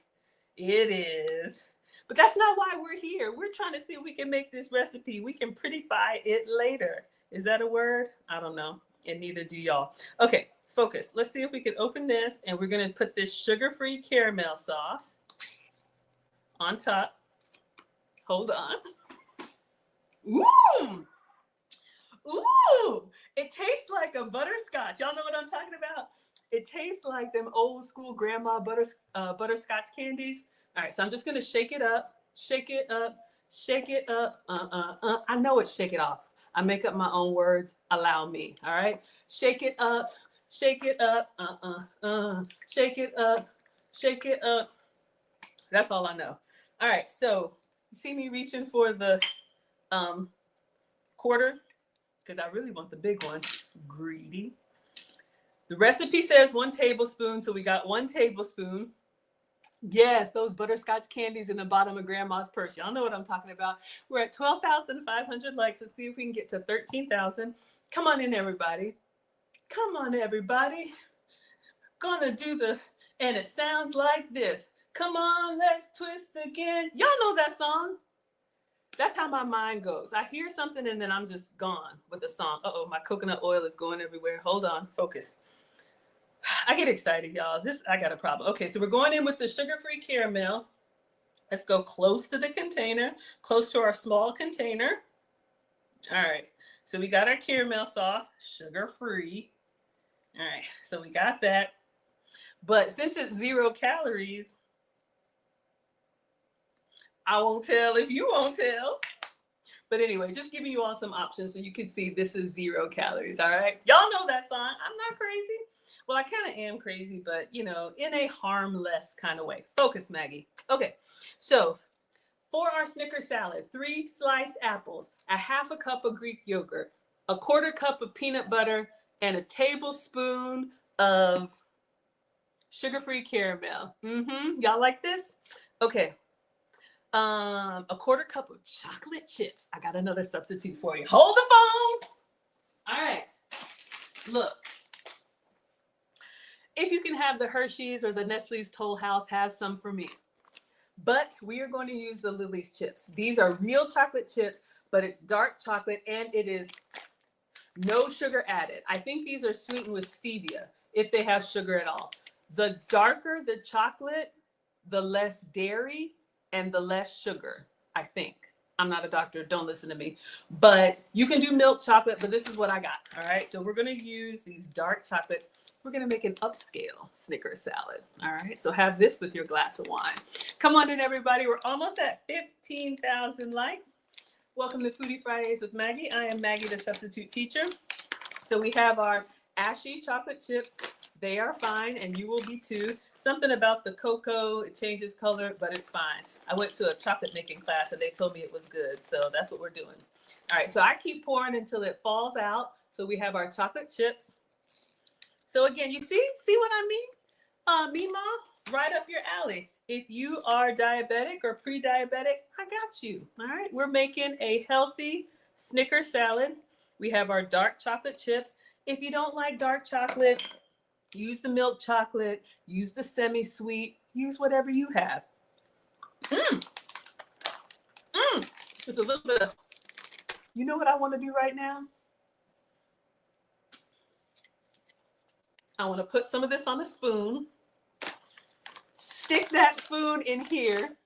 it is. But that's not why we're here. We're trying to see if we can make this recipe. We can prettify it later. Is that a word? I don't know. And neither do y'all. Okay. Focus. Let's see if we can open this and we're going to put this sugar-free caramel sauce on top. Hold on. Ooh! Ooh! It tastes like a butterscotch. Y'all know what I'm talking about? It tastes like them old school grandma butterscotch candies. All right, so I'm just going to shake it up, shake it up, shake it up. I know it's shake it off. I make up my own words. Allow me. All right? Shake it up. Shake it up, shake it up, shake it up. That's all I know. All right, so you see me reaching for the quarter because I really want the big one. Greedy. The recipe says 1 tablespoon, so we got 1 tablespoon. Yes, those butterscotch candies in the bottom of Grandma's purse. Y'all know what I'm talking about. We're at 12,500 likes. Let's see if we can get to 13,000. Come on in, everybody. Come on, everybody. Gonna do and it sounds like this. Come on, let's twist again. Y'all know that song. That's how my mind goes. I hear something and then I'm just gone with the song. Uh-oh, my coconut oil is going everywhere. Hold on, focus. I get excited, y'all. I got a problem. Okay, so we're going in with the sugar-free caramel. Let's go close to the container, close to our small container. All right, so we got our caramel sauce, sugar-free. All right, so we got that. But since it's 0 calories, I won't tell if you won't tell. But anyway, just giving you all some options so you can see this is 0 calories, all right? Y'all know that song. I'm not crazy. Well, I kind of am crazy, but, you know, in a harmless kind of way. Focus, Maggie. Okay, so for our Snickers salad, 3 sliced apples, a half a cup of Greek yogurt, a 1/4 cup of peanut butter, and a tablespoon of sugar-free caramel. Y'all like this? Okay. A 1/4 cup of chocolate chips. I got another substitute for you. Hold the phone. All right. Look. If you can have the Hershey's or the Nestle's Toll House, have some for me. But we are going to use the Lily's chips. These are real chocolate chips, but it's dark chocolate and it is no sugar added. I think these are sweetened with stevia, if they have sugar at all. The darker the chocolate, the less dairy and the less sugar, I think. I'm not a doctor. Don't listen to me. But you can do milk chocolate, but this is what I got. All right. So we're going to use these dark chocolates. We're going to make an upscale Snickers salad. All right. So have this with your glass of wine. Come on in, everybody. We're almost at 15,000 likes. Welcome to Foodie Fridays with Maggie. I am Maggie, the substitute teacher. So we have our ashy chocolate chips. They are fine, and you will be too. Something about the cocoa, it changes color, but it's fine. I went to a chocolate making class, and they told me it was good, so that's what we're doing. All right, so I keep pouring until it falls out. So we have our chocolate chips. So again, you see what I mean? Mima, right up your alley. If you are diabetic or pre-diabetic, I got you. All right, we're making a healthy Snickers salad. We have our dark chocolate chips. If you don't like dark chocolate, use the milk chocolate, use the semi-sweet, use whatever you have. It's a little bit of, you know what I want to do right now? I want to put some of this on a spoon, stick that spoon in here.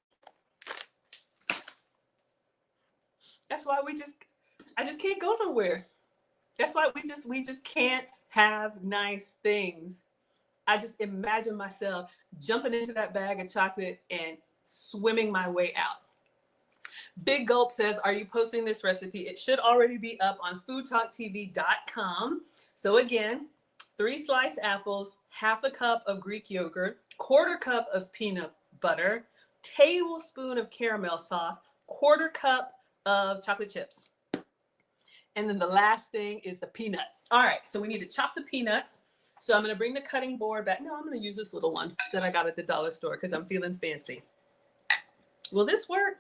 That's why I just can't go nowhere. That's why we just can't have nice things. I just imagine myself jumping into that bag of chocolate and swimming my way out. Big Gulp says, are you posting this recipe? It should already be up on foodtalktv.com. So again, 3 sliced apples, half a cup of Greek yogurt, quarter cup of peanut butter, tablespoon of caramel sauce, quarter cup of chocolate chips. And then the last thing is the peanuts. All right, so we need to chop the peanuts. So I'm going to bring the cutting board back. No, I'm going to use this little one that I got at the dollar store because I'm feeling fancy. Will this work?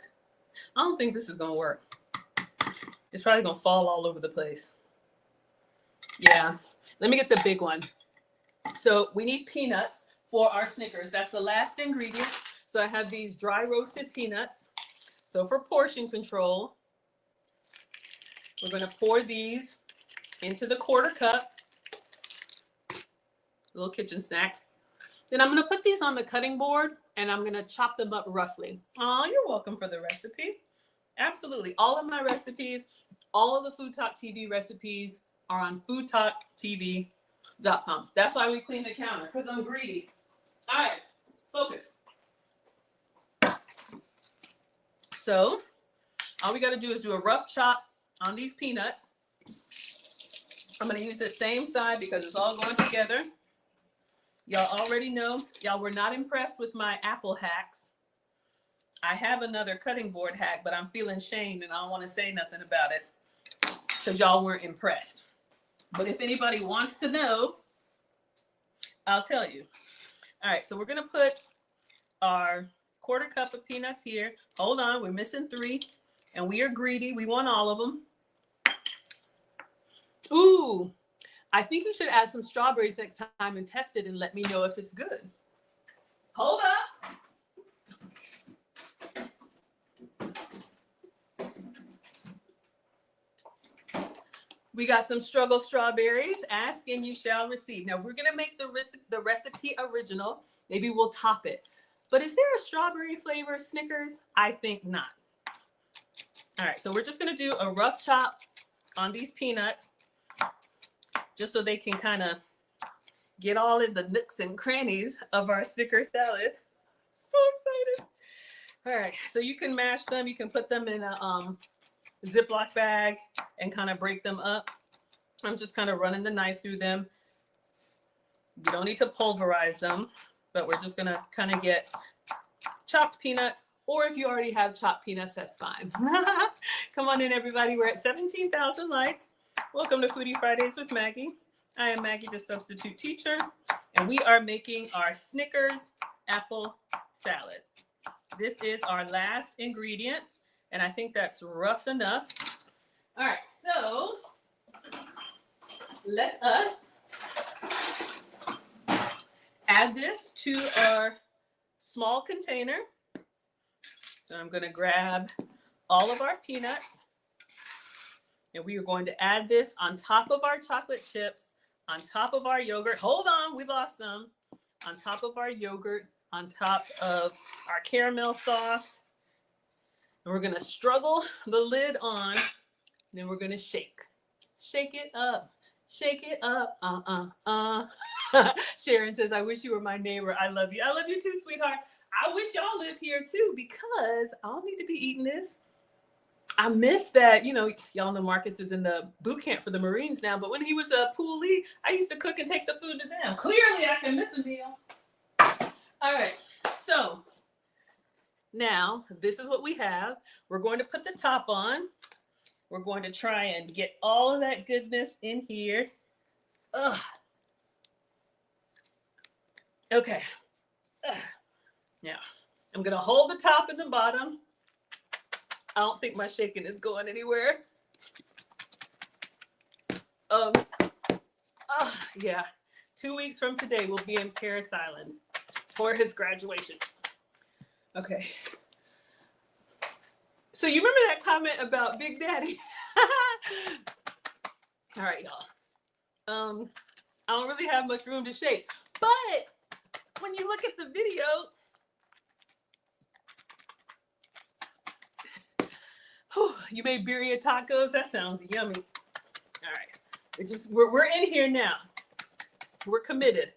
I don't think this is going to work. It's probably going to fall all over the place. Yeah, let me get the big one. So we need peanuts for our Snickers. That's the last ingredient. So I have these dry roasted peanuts. So for portion control, we're going to pour these into the quarter cup. Little kitchen snacks. Then I'm going to put these on the cutting board and I'm going to chop them up roughly. Oh, you're welcome for the recipe. Absolutely. All of my recipes, all of the Food Talk TV recipes are on foodtalktv.com. That's why we clean the counter, because I'm greedy. All right, focus. So all we got to do is do a rough chop on these peanuts. I'm going to use the same side because it's all going together. Y'all already know, y'all were not impressed with my apple hacks. I have another cutting board hack, but I'm feeling shamed and I don't want to say nothing about it because y'all weren't impressed. But if anybody wants to know, I'll tell you. All right, so we're going to put our quarter cup of peanuts here. Hold on, we're missing 3 and we are greedy. We want all of them. Ooh, I think you should add some strawberries next time and test it and let me know if it's good. Hold up. We got some struggle strawberries. Ask and you shall receive. Now we're going to make the recipe original. Maybe we'll top it. But is there a strawberry flavor Snickers? I think not. All right, so we're just going to do a rough chop on these peanuts just so they can kind of get all in the nooks and crannies of our Snickers salad. So excited. All right, so you can mash them. You can put them in a Ziploc bag and kind of break them up. I'm just kind of running the knife through them. You don't need to pulverize them, but we're just going to kind of get chopped peanuts, or if you already have chopped peanuts, that's fine. Come on in, everybody. We're at 17,000 likes. Welcome to Foodie Fridays with Maggie. I am Maggie, the substitute teacher, and we are making our Snickers apple salad. This is our last ingredient, and I think that's rough enough. All right, so let us add this to our small container. So I'm going to grab all of our peanuts, and we are going to add this on top of our chocolate chips, on top of our yogurt. Hold on, we lost some. On top of our yogurt, on top of our caramel sauce. And we're gonna struggle the lid on, and then we're gonna shake. Shake it up. Shake it up. Sharon says, I wish you were my neighbor. I love you. I love you too, sweetheart. I wish y'all lived here too, because I don't need to be eating this. I miss that. You know, y'all know Marcus is in the boot camp for the Marines now, but when he was a poolee, I used to cook and take the food to them. Clearly, I can miss a meal. All right, so now this is what we have. We're going to put the top on. We're going to try and get all of that goodness in here. Ugh. Okay. Ugh. Now, I'm going to hold the top and the bottom. I don't think my shaking is going anywhere. Yeah. 2 weeks from today, we'll be in Paris Island for his graduation. Okay. So you remember that comment about Big Daddy? All right, y'all. I don't really have much room to shake, but when you look at the video, you made birria tacos. That sounds yummy. All right, we're in here now. We're committed.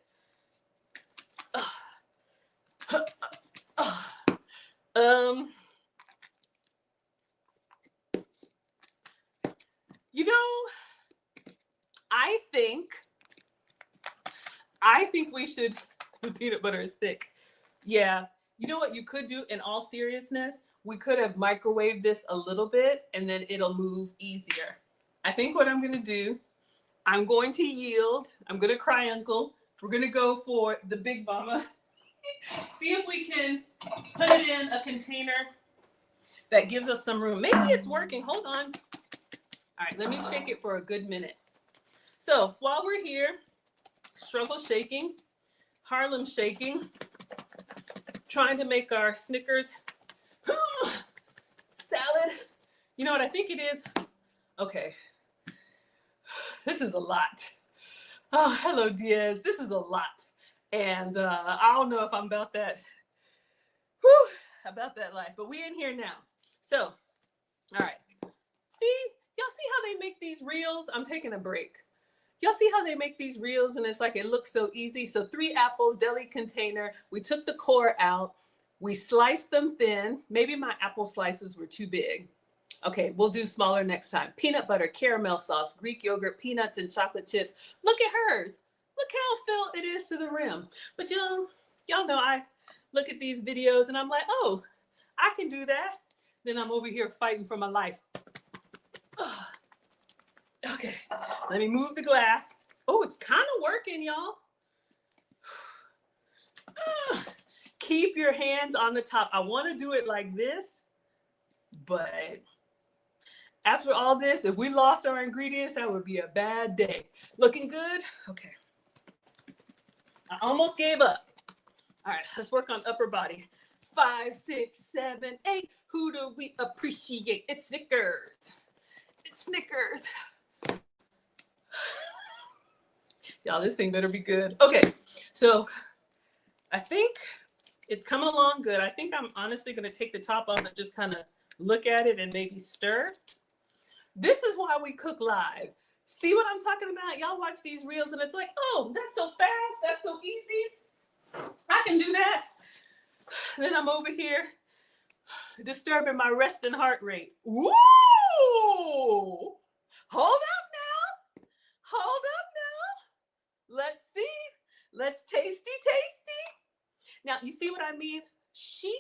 You know, I think we should. The peanut butter is thick. Yeah. You know what you could do in all seriousness? We could have microwaved this a little bit and then it'll move easier. I think what I'm going to do, I'm going to yield. I'm going to cry uncle. We're going to go for the Big Mama. See if we can put it in a container that gives us some room. Maybe it's working. Hold on. All right, let me shake it for a good minute. So while we're here, struggle shaking, Harlem shaking, trying to make our Snickers salad. You know what I think it is? Okay. This is a lot. Oh, hello, Diaz. This is a lot. And I don't know if I'm about that life, but we in here now. So, all right. See, y'all see how they make these reels? I'm taking a break. Y'all see how they make these reels and it's like it looks so easy. So 3 apples, deli container. We took the core out. We sliced them thin. Maybe my apple slices were too big. Okay, we'll do smaller next time. Peanut butter, caramel sauce, Greek yogurt, peanuts, and chocolate chips. Look at hers. Look how filled it is to the rim. But y'all know I look at these videos and I'm like, oh, I can do that. Then I'm over here fighting for my life. Ugh. Okay, let me move the glass. Oh, it's kind of working, y'all. Keep your hands on the top. I want to do it like this, but after all this, if we lost our ingredients, that would be a bad day. Looking good? Okay. I almost gave up. All right, let's work on upper body. 5, 6, 7, 8. Who do we appreciate? It's Snickers. It's Snickers. Y'all, this thing better be good. Okay, so I think it's coming along good. I think I'm honestly going to take the top off and just kind of look at it and maybe stir. This is why we cook live. See what I'm talking about? Y'all watch these reels and it's like, oh, that's so fast. That's so easy. I can do that. Then I'm over here disturbing my resting heart rate. Woo! Hold up now. Hold up now. Let's see. Let's tasty. Now, you see what I mean? See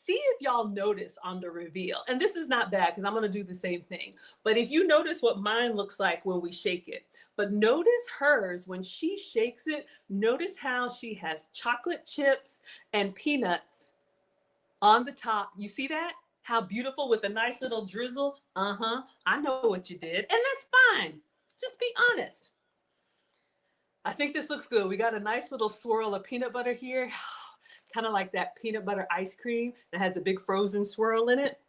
if y'all notice on the reveal, and this is not bad because I'm going to do the same thing. But if you notice what mine looks like when we shake it, but notice hers when she shakes it, notice how she has chocolate chips and peanuts on the top. You see that? How beautiful with a nice little drizzle. I know what you did. And that's fine. Just be honest. I think this looks good. We got a nice little swirl of peanut butter here. Kind of like that peanut butter ice cream that has a big frozen swirl in it.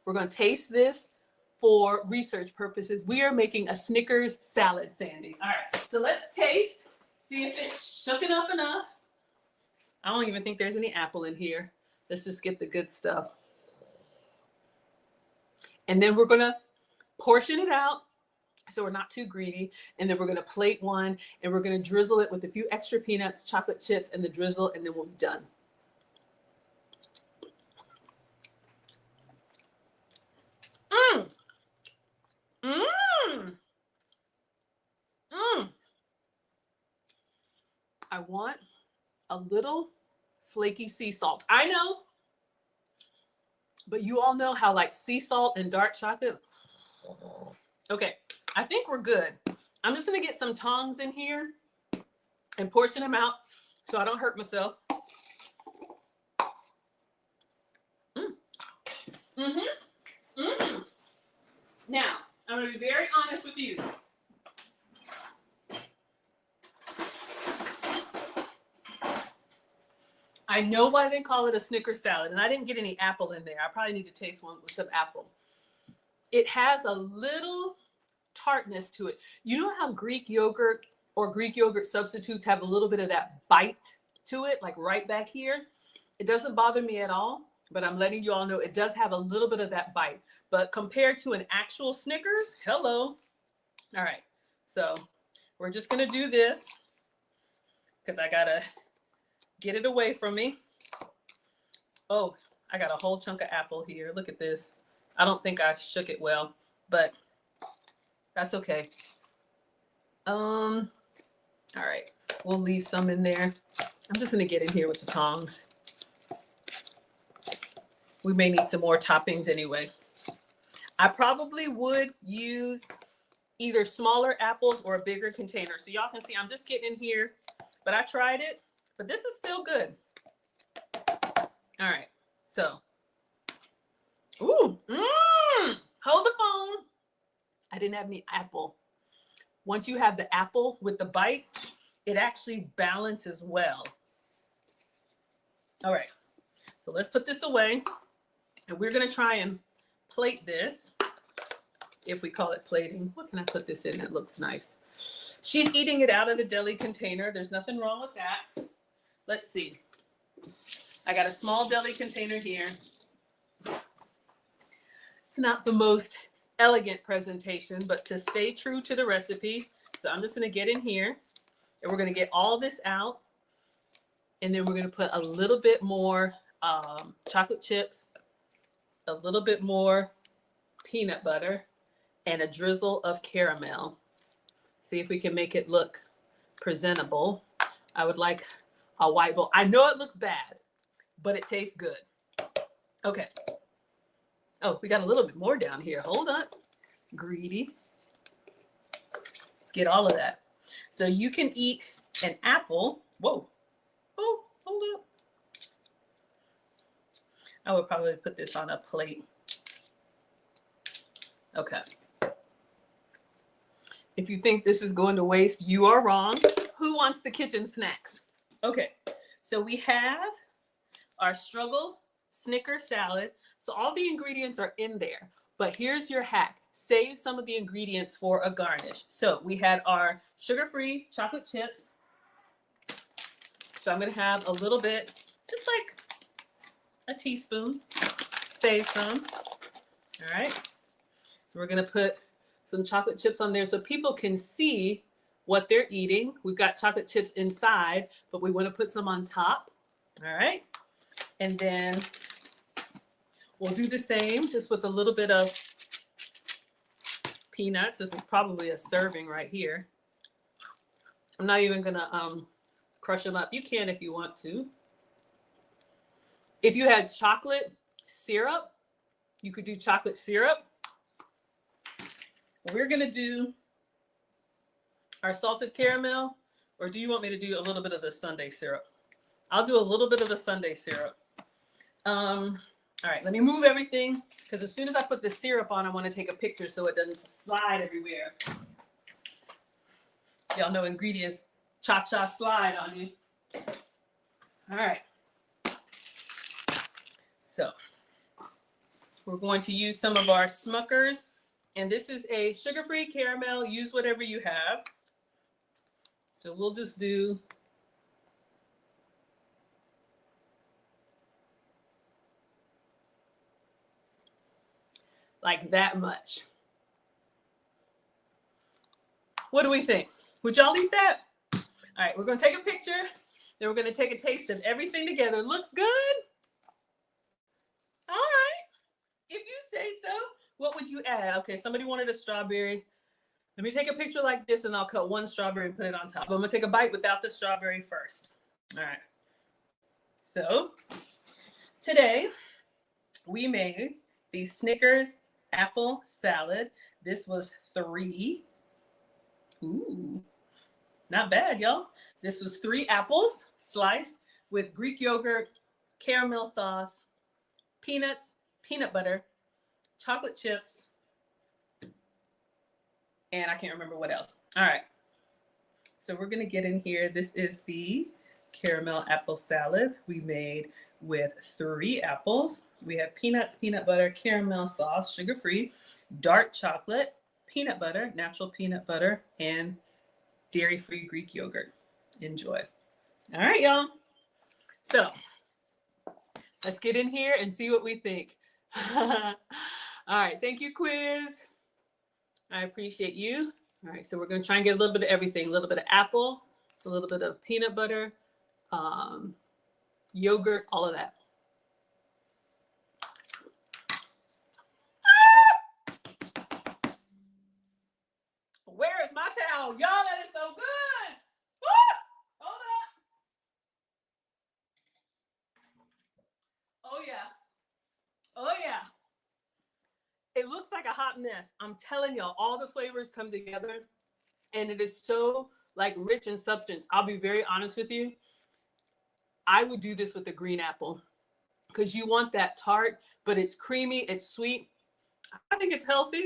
We're going to taste this for research purposes. We are making a Snickers salad, Sandy. All right, so let's taste. See if it's shooken up enough. I don't even think there's any apple in here. Let's just get the good stuff. And then we're going to portion it out so we're not too greedy. And then we're going to plate one and we're going to drizzle it with a few extra peanuts, chocolate chips, and the drizzle, and then we'll be done. Mmm. Mmm. Mmm. I want a little flaky sea salt. I know, but you all know how like sea salt and dark chocolate. Okay, I think we're good. I'm just gonna get some tongs in here and portion them out so I don't hurt myself. Now, I'm gonna be very honest with you. I know why they call it a Snickers salad, and I didn't get any apple in there. I probably need to taste one with some apple. It has a little tartness to it. You know how Greek yogurt or Greek yogurt substitutes have a little bit of that bite to it, like right back here? It doesn't bother me at all, but I'm letting you all know it does have a little bit of that bite. But compared to an actual Snickers, hello. All right, so we're just gonna do this because I gotta get it away from me. Oh, I got a whole chunk of apple here. Look at this. I don't think I shook it well, but that's okay. All right, we'll leave some in there. I'm just gonna get in here with the tongs. We may need some more toppings anyway. I probably would use either smaller apples or a bigger container. So y'all can see I'm just getting in here, but I tried it, but this is still good. All right, so, hold the phone. I didn't have any apple. Once you have the apple with the bite, it actually balances well. All right, so let's put this away. And we're gonna try and plate this, if we call it plating. What can I put this in that looks nice? She's eating it out of the deli container. There's nothing wrong with that. Let's see. I got a small deli container here. It's not the most elegant presentation, but to stay true to the recipe. So I'm just gonna get in here and we're gonna get all this out. And then we're gonna put a little bit more chocolate chips, a little bit more peanut butter, and a drizzle of caramel. See if we can make it look presentable. I would like a white bowl. I know it looks bad, but it tastes good. Okay. Oh, we got a little bit more down here. Hold on. Greedy. Let's get all of that. So you can eat an apple. Whoa. Oh, hold up. I would probably put this on a plate. Okay. If you think this is going to waste, you are wrong. Who wants the kitchen snacks? Okay, so we have our struggle Snicker salad. So all the ingredients are in there, but here's your hack. Save some of the ingredients for a garnish. So we had our sugar-free chocolate chips. So I'm gonna have a little bit, just like a teaspoon. Save some. All right. We're gonna put some chocolate chips on there so people can see what they're eating. We've got chocolate chips inside, but we want to put some on top. All right. And then we'll do the same just with a little bit of peanuts. This is probably a serving right here. I'm not even gonna crush them up. You can if you want to. If you had chocolate syrup, you could do chocolate syrup. We're gonna do our salted caramel, or do you want me to do a little bit of the sundae syrup? I'll do a little bit of the sundae syrup. All right, let me move everything because as soon as I put the syrup on, I want to take a picture so it doesn't slide everywhere. Y'all know ingredients, cha-cha slide on you. All right. So we're going to use some of our Smuckers, and this is a sugar-free caramel. Use whatever you have. So we'll just do like that much. What do we think? Would y'all eat that? All right, we're gonna take a picture. Then we're gonna take a taste of everything together. Looks good? All right, if you say so. What would you add? Okay, somebody wanted a strawberry. Let me take a picture like this and I'll cut one strawberry and put it on top. I'm gonna take a bite without the strawberry first. All right. So today we made the Snickers apple salad. This was 3. Ooh, not bad, y'all. This was 3 apples sliced with Greek yogurt, caramel sauce, peanuts, peanut butter, chocolate chips, and I can't remember what else. All right. So we're going to get in here. This is the caramel apple salad we made with 3 apples. We have peanuts, peanut butter, caramel sauce, sugar-free, dark chocolate, peanut butter, natural peanut butter, and dairy-free Greek yogurt. Enjoy. All right, y'all. So let's get in here and see what we think. All right. Thank you, quiz. I appreciate you. All right. So we're going to try and get a little bit of everything. A little bit of apple, a little bit of peanut butter, yogurt, all of that. Where is my towel? Y'all, that is so good. Woo! Hold up. Oh, yeah. Oh, yeah. It looks like a hot mess. I'm telling y'all, all the flavors come together and it is so like rich in substance. I'll be very honest with you. I would do this with a green apple because you want that tart, but it's creamy, it's sweet. I think it's healthy.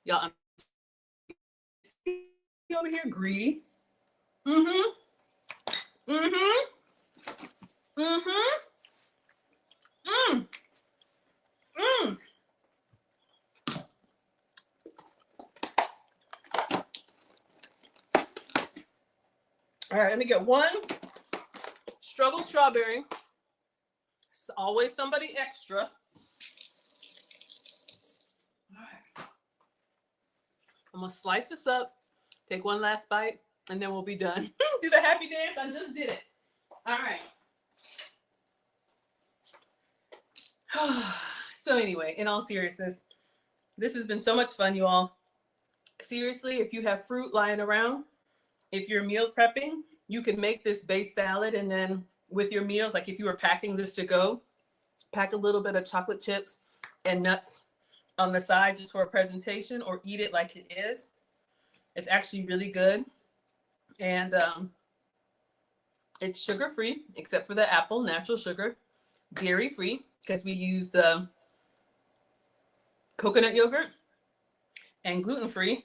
Y'all, I'm over here greedy. Mm-hmm. Mm-hmm. Mm-hmm. Mm. Mm. All right, let me get one struggle strawberry. It's always somebody extra. All right. I'm gonna slice this up, take one last bite, and then we'll be done. Do the happy dance, I just did it. All right. So anyway, in all seriousness, this has been so much fun, you all. Seriously, if you have fruit lying around, if you're meal prepping, you can make this base salad and then with your meals, like if you were packing this to go, pack a little bit of chocolate chips and nuts on the side just for a presentation or eat it like it is. It's actually really good. And it's sugar-free except for the apple, natural sugar, dairy-free because we use the coconut yogurt, and gluten-free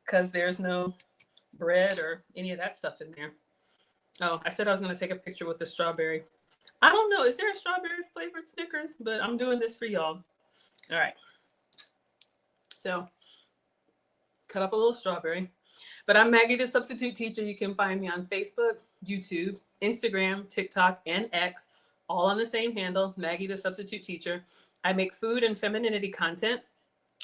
because there's no bread or any of that stuff in there. Oh, I said I was going to take a picture with the strawberry. I don't know. Is there a strawberry flavored Snickers? But I'm doing this for y'all. All right. So cut up a little strawberry. But I'm Maggie, the substitute teacher. You can find me on Facebook, YouTube, Instagram, TikTok, and X, all on the same handle, Maggie, the substitute teacher. I make food and femininity content.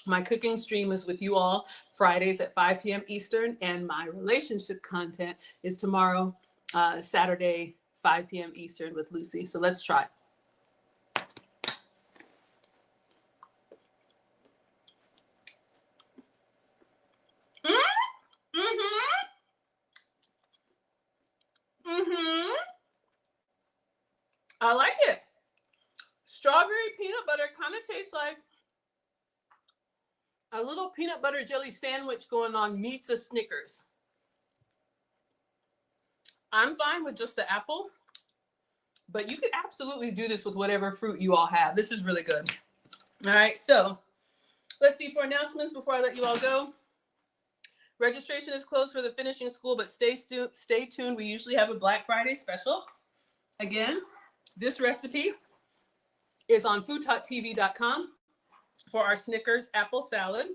My cooking stream is with you all Fridays at 5 p.m. Eastern, and my relationship content is tomorrow, Saturday, 5 p.m. Eastern with Lucy. So let's try. I like it. Strawberry peanut butter kind of tastes like a little peanut butter jelly sandwich going on meets a Snickers. I'm fine with just the apple, but you could absolutely do this with whatever fruit you all have. This is really good. All right, so let's see for announcements before I let you all go. Registration is closed for the finishing school, but stay tuned. We usually have a Black Friday special. Again, this recipe is on foodtalktv.com for our Snickers apple salad.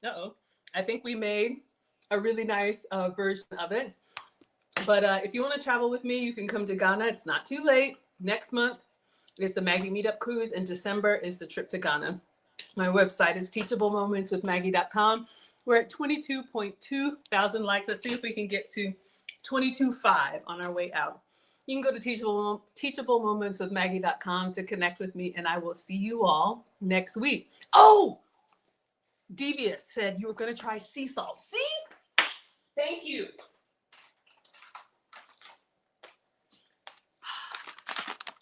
I think we made a really nice version of it. But if you want to travel with me, you can come to Ghana. It's not too late. Next month is the Maggie Meetup Cruise. In December is the trip to Ghana. My website is teachablemomentswithmaggie.com. We're at 22.2 thousand likes. Let's see if we can get to 22.5 on our way out. You can go to teachablemomentswithmaggie.com to connect with me, and I will see you all next week. Oh, Devious said you were going to try sea salt. See? Thank you.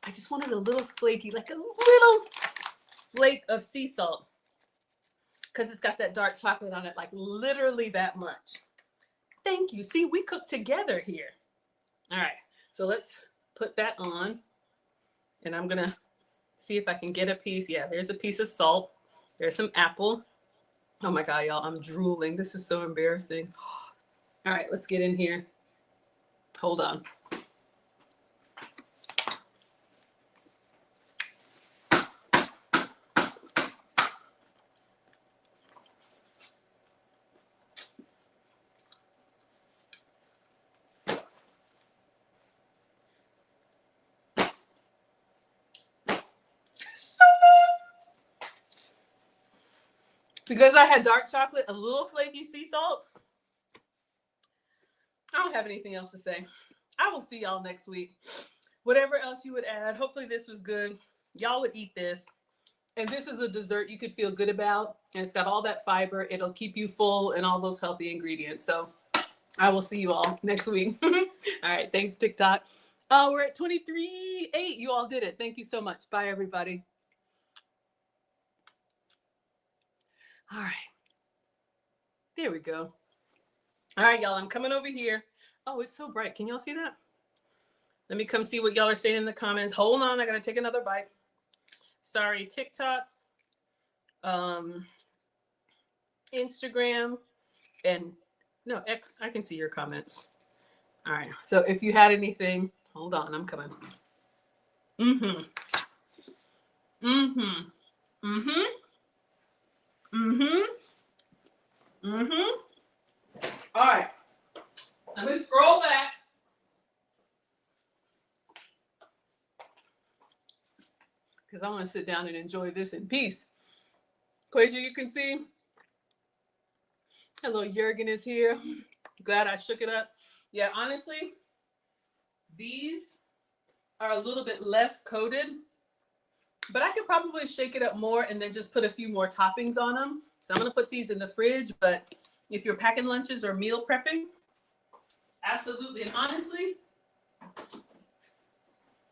I just wanted a little flaky, like a little flake of sea salt, because it's got that dark chocolate on it, like literally that much. Thank you. See, we cook together here. All right, so let's put that on, and I'm gonna see if I can get a piece. Yeah, there's a piece of salt. There's some apple. Oh my God, y'all, I'm drooling. This is so embarrassing. All right, let's get in here. Hold on. Because I had dark chocolate, a little flaky sea salt. I don't have anything else to say. I will see y'all next week. Whatever else you would add, hopefully this was good. Y'all would eat this. And this is a dessert you could feel good about. And it's got all that fiber. It'll keep you full and all those healthy ingredients. So I will see you all next week. All right. Thanks, TikTok. We're at 23.8. You all did it. Thank you so much. Bye, everybody. All right. There we go. All right, y'all. I'm coming over here. Oh, it's so bright. Can y'all see that? Let me come see what y'all are saying in the comments. Hold on. I got to take another bite. Sorry, TikTok, Instagram, and no, X. I can see your comments. All right. So if you had anything, hold on. I'm coming. Mm-hmm. Mm-hmm. Mm-hmm. Mm-hmm. Mm-hmm. All right. Let me scroll back. Because I want to sit down and enjoy this in peace. Quasia, you can see. Hello, Jurgen is here. Glad I shook it up. Yeah, honestly, these are a little bit less coated, but I could probably shake it up more and then just put a few more toppings on them. So I'm going to put these in the fridge, but if you're packing lunches or meal prepping, absolutely. And honestly,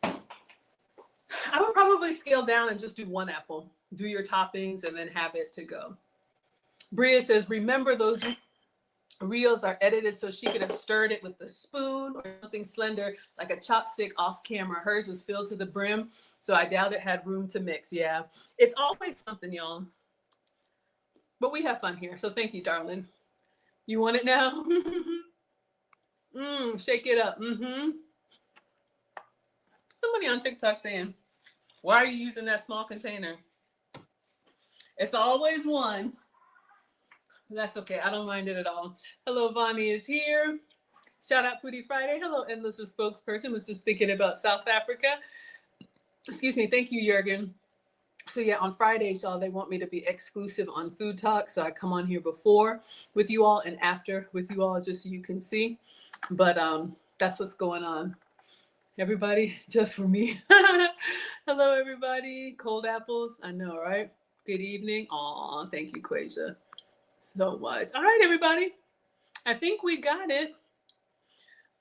I would probably scale down and just do one apple. Do your toppings and then have it to go. Bria says, remember those reels are edited so she could have stirred it with a spoon or something slender like a chopstick off camera. Hers was filled to the brim, so I doubt it had room to mix. Yeah, it's always something, y'all. But we have fun here, so thank you, darling. You want it now? Shake it up. Somebody on TikTok saying, why are you using that small container? It's always one. That's okay. I don't mind it at all. Hello, Vani is here. Shout out Foodie Friday. Hello, Endless spokesperson. Was just thinking about South Africa. Excuse me. Thank you, Jurgen. So yeah, on Fridays, y'all, they want me to be exclusive on Food Talk. So I come on here before with you all and after with you all, just so you can see. But that's what's going on. Everybody, just for me. Hello, everybody. Cold apples. I know, right? Good evening. Aw, thank you, Quasia, so much. All right, everybody. I think we got it.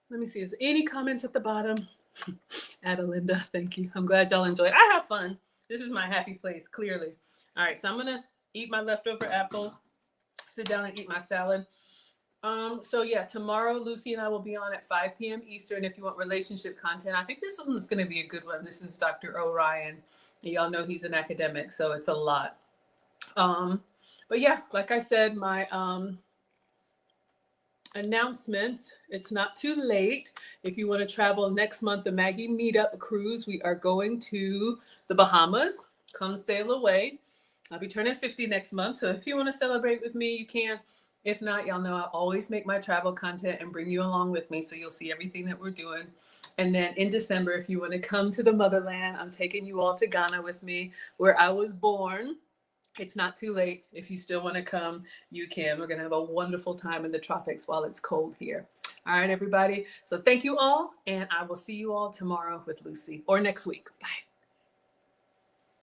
Let me see. Is there any comments at the bottom? Adelinda, thank you. I'm glad y'all enjoyed. I have fun. This is my happy place, clearly. All right, so I'm going to eat my leftover apples, sit down and eat my salad. So yeah, tomorrow Lucy and I will be on at 5 p.m. Eastern if you want relationship content. I think this one is going to be a good one. This is Dr. Orion. Y'all know he's an academic, so it's a lot. But yeah, like I said, my announcements, it's not too late. If you want to travel next month, the Maggie Meetup Cruise, we are going to the Bahamas. Come sail away. I'll be turning 50 next month, so if you want to celebrate with me, you can. If not, y'all know I always make my travel content and bring you along with me, so you'll see everything that we're doing. And then in December, if you want to come to the motherland, I'm taking you all to Ghana with me, where I was born. It's not too late. If you still want to come, you can. We're going to have a wonderful time in the tropics while it's cold here. All right, everybody. So thank you all, and I will see you all tomorrow with Lucy, or next week. Bye.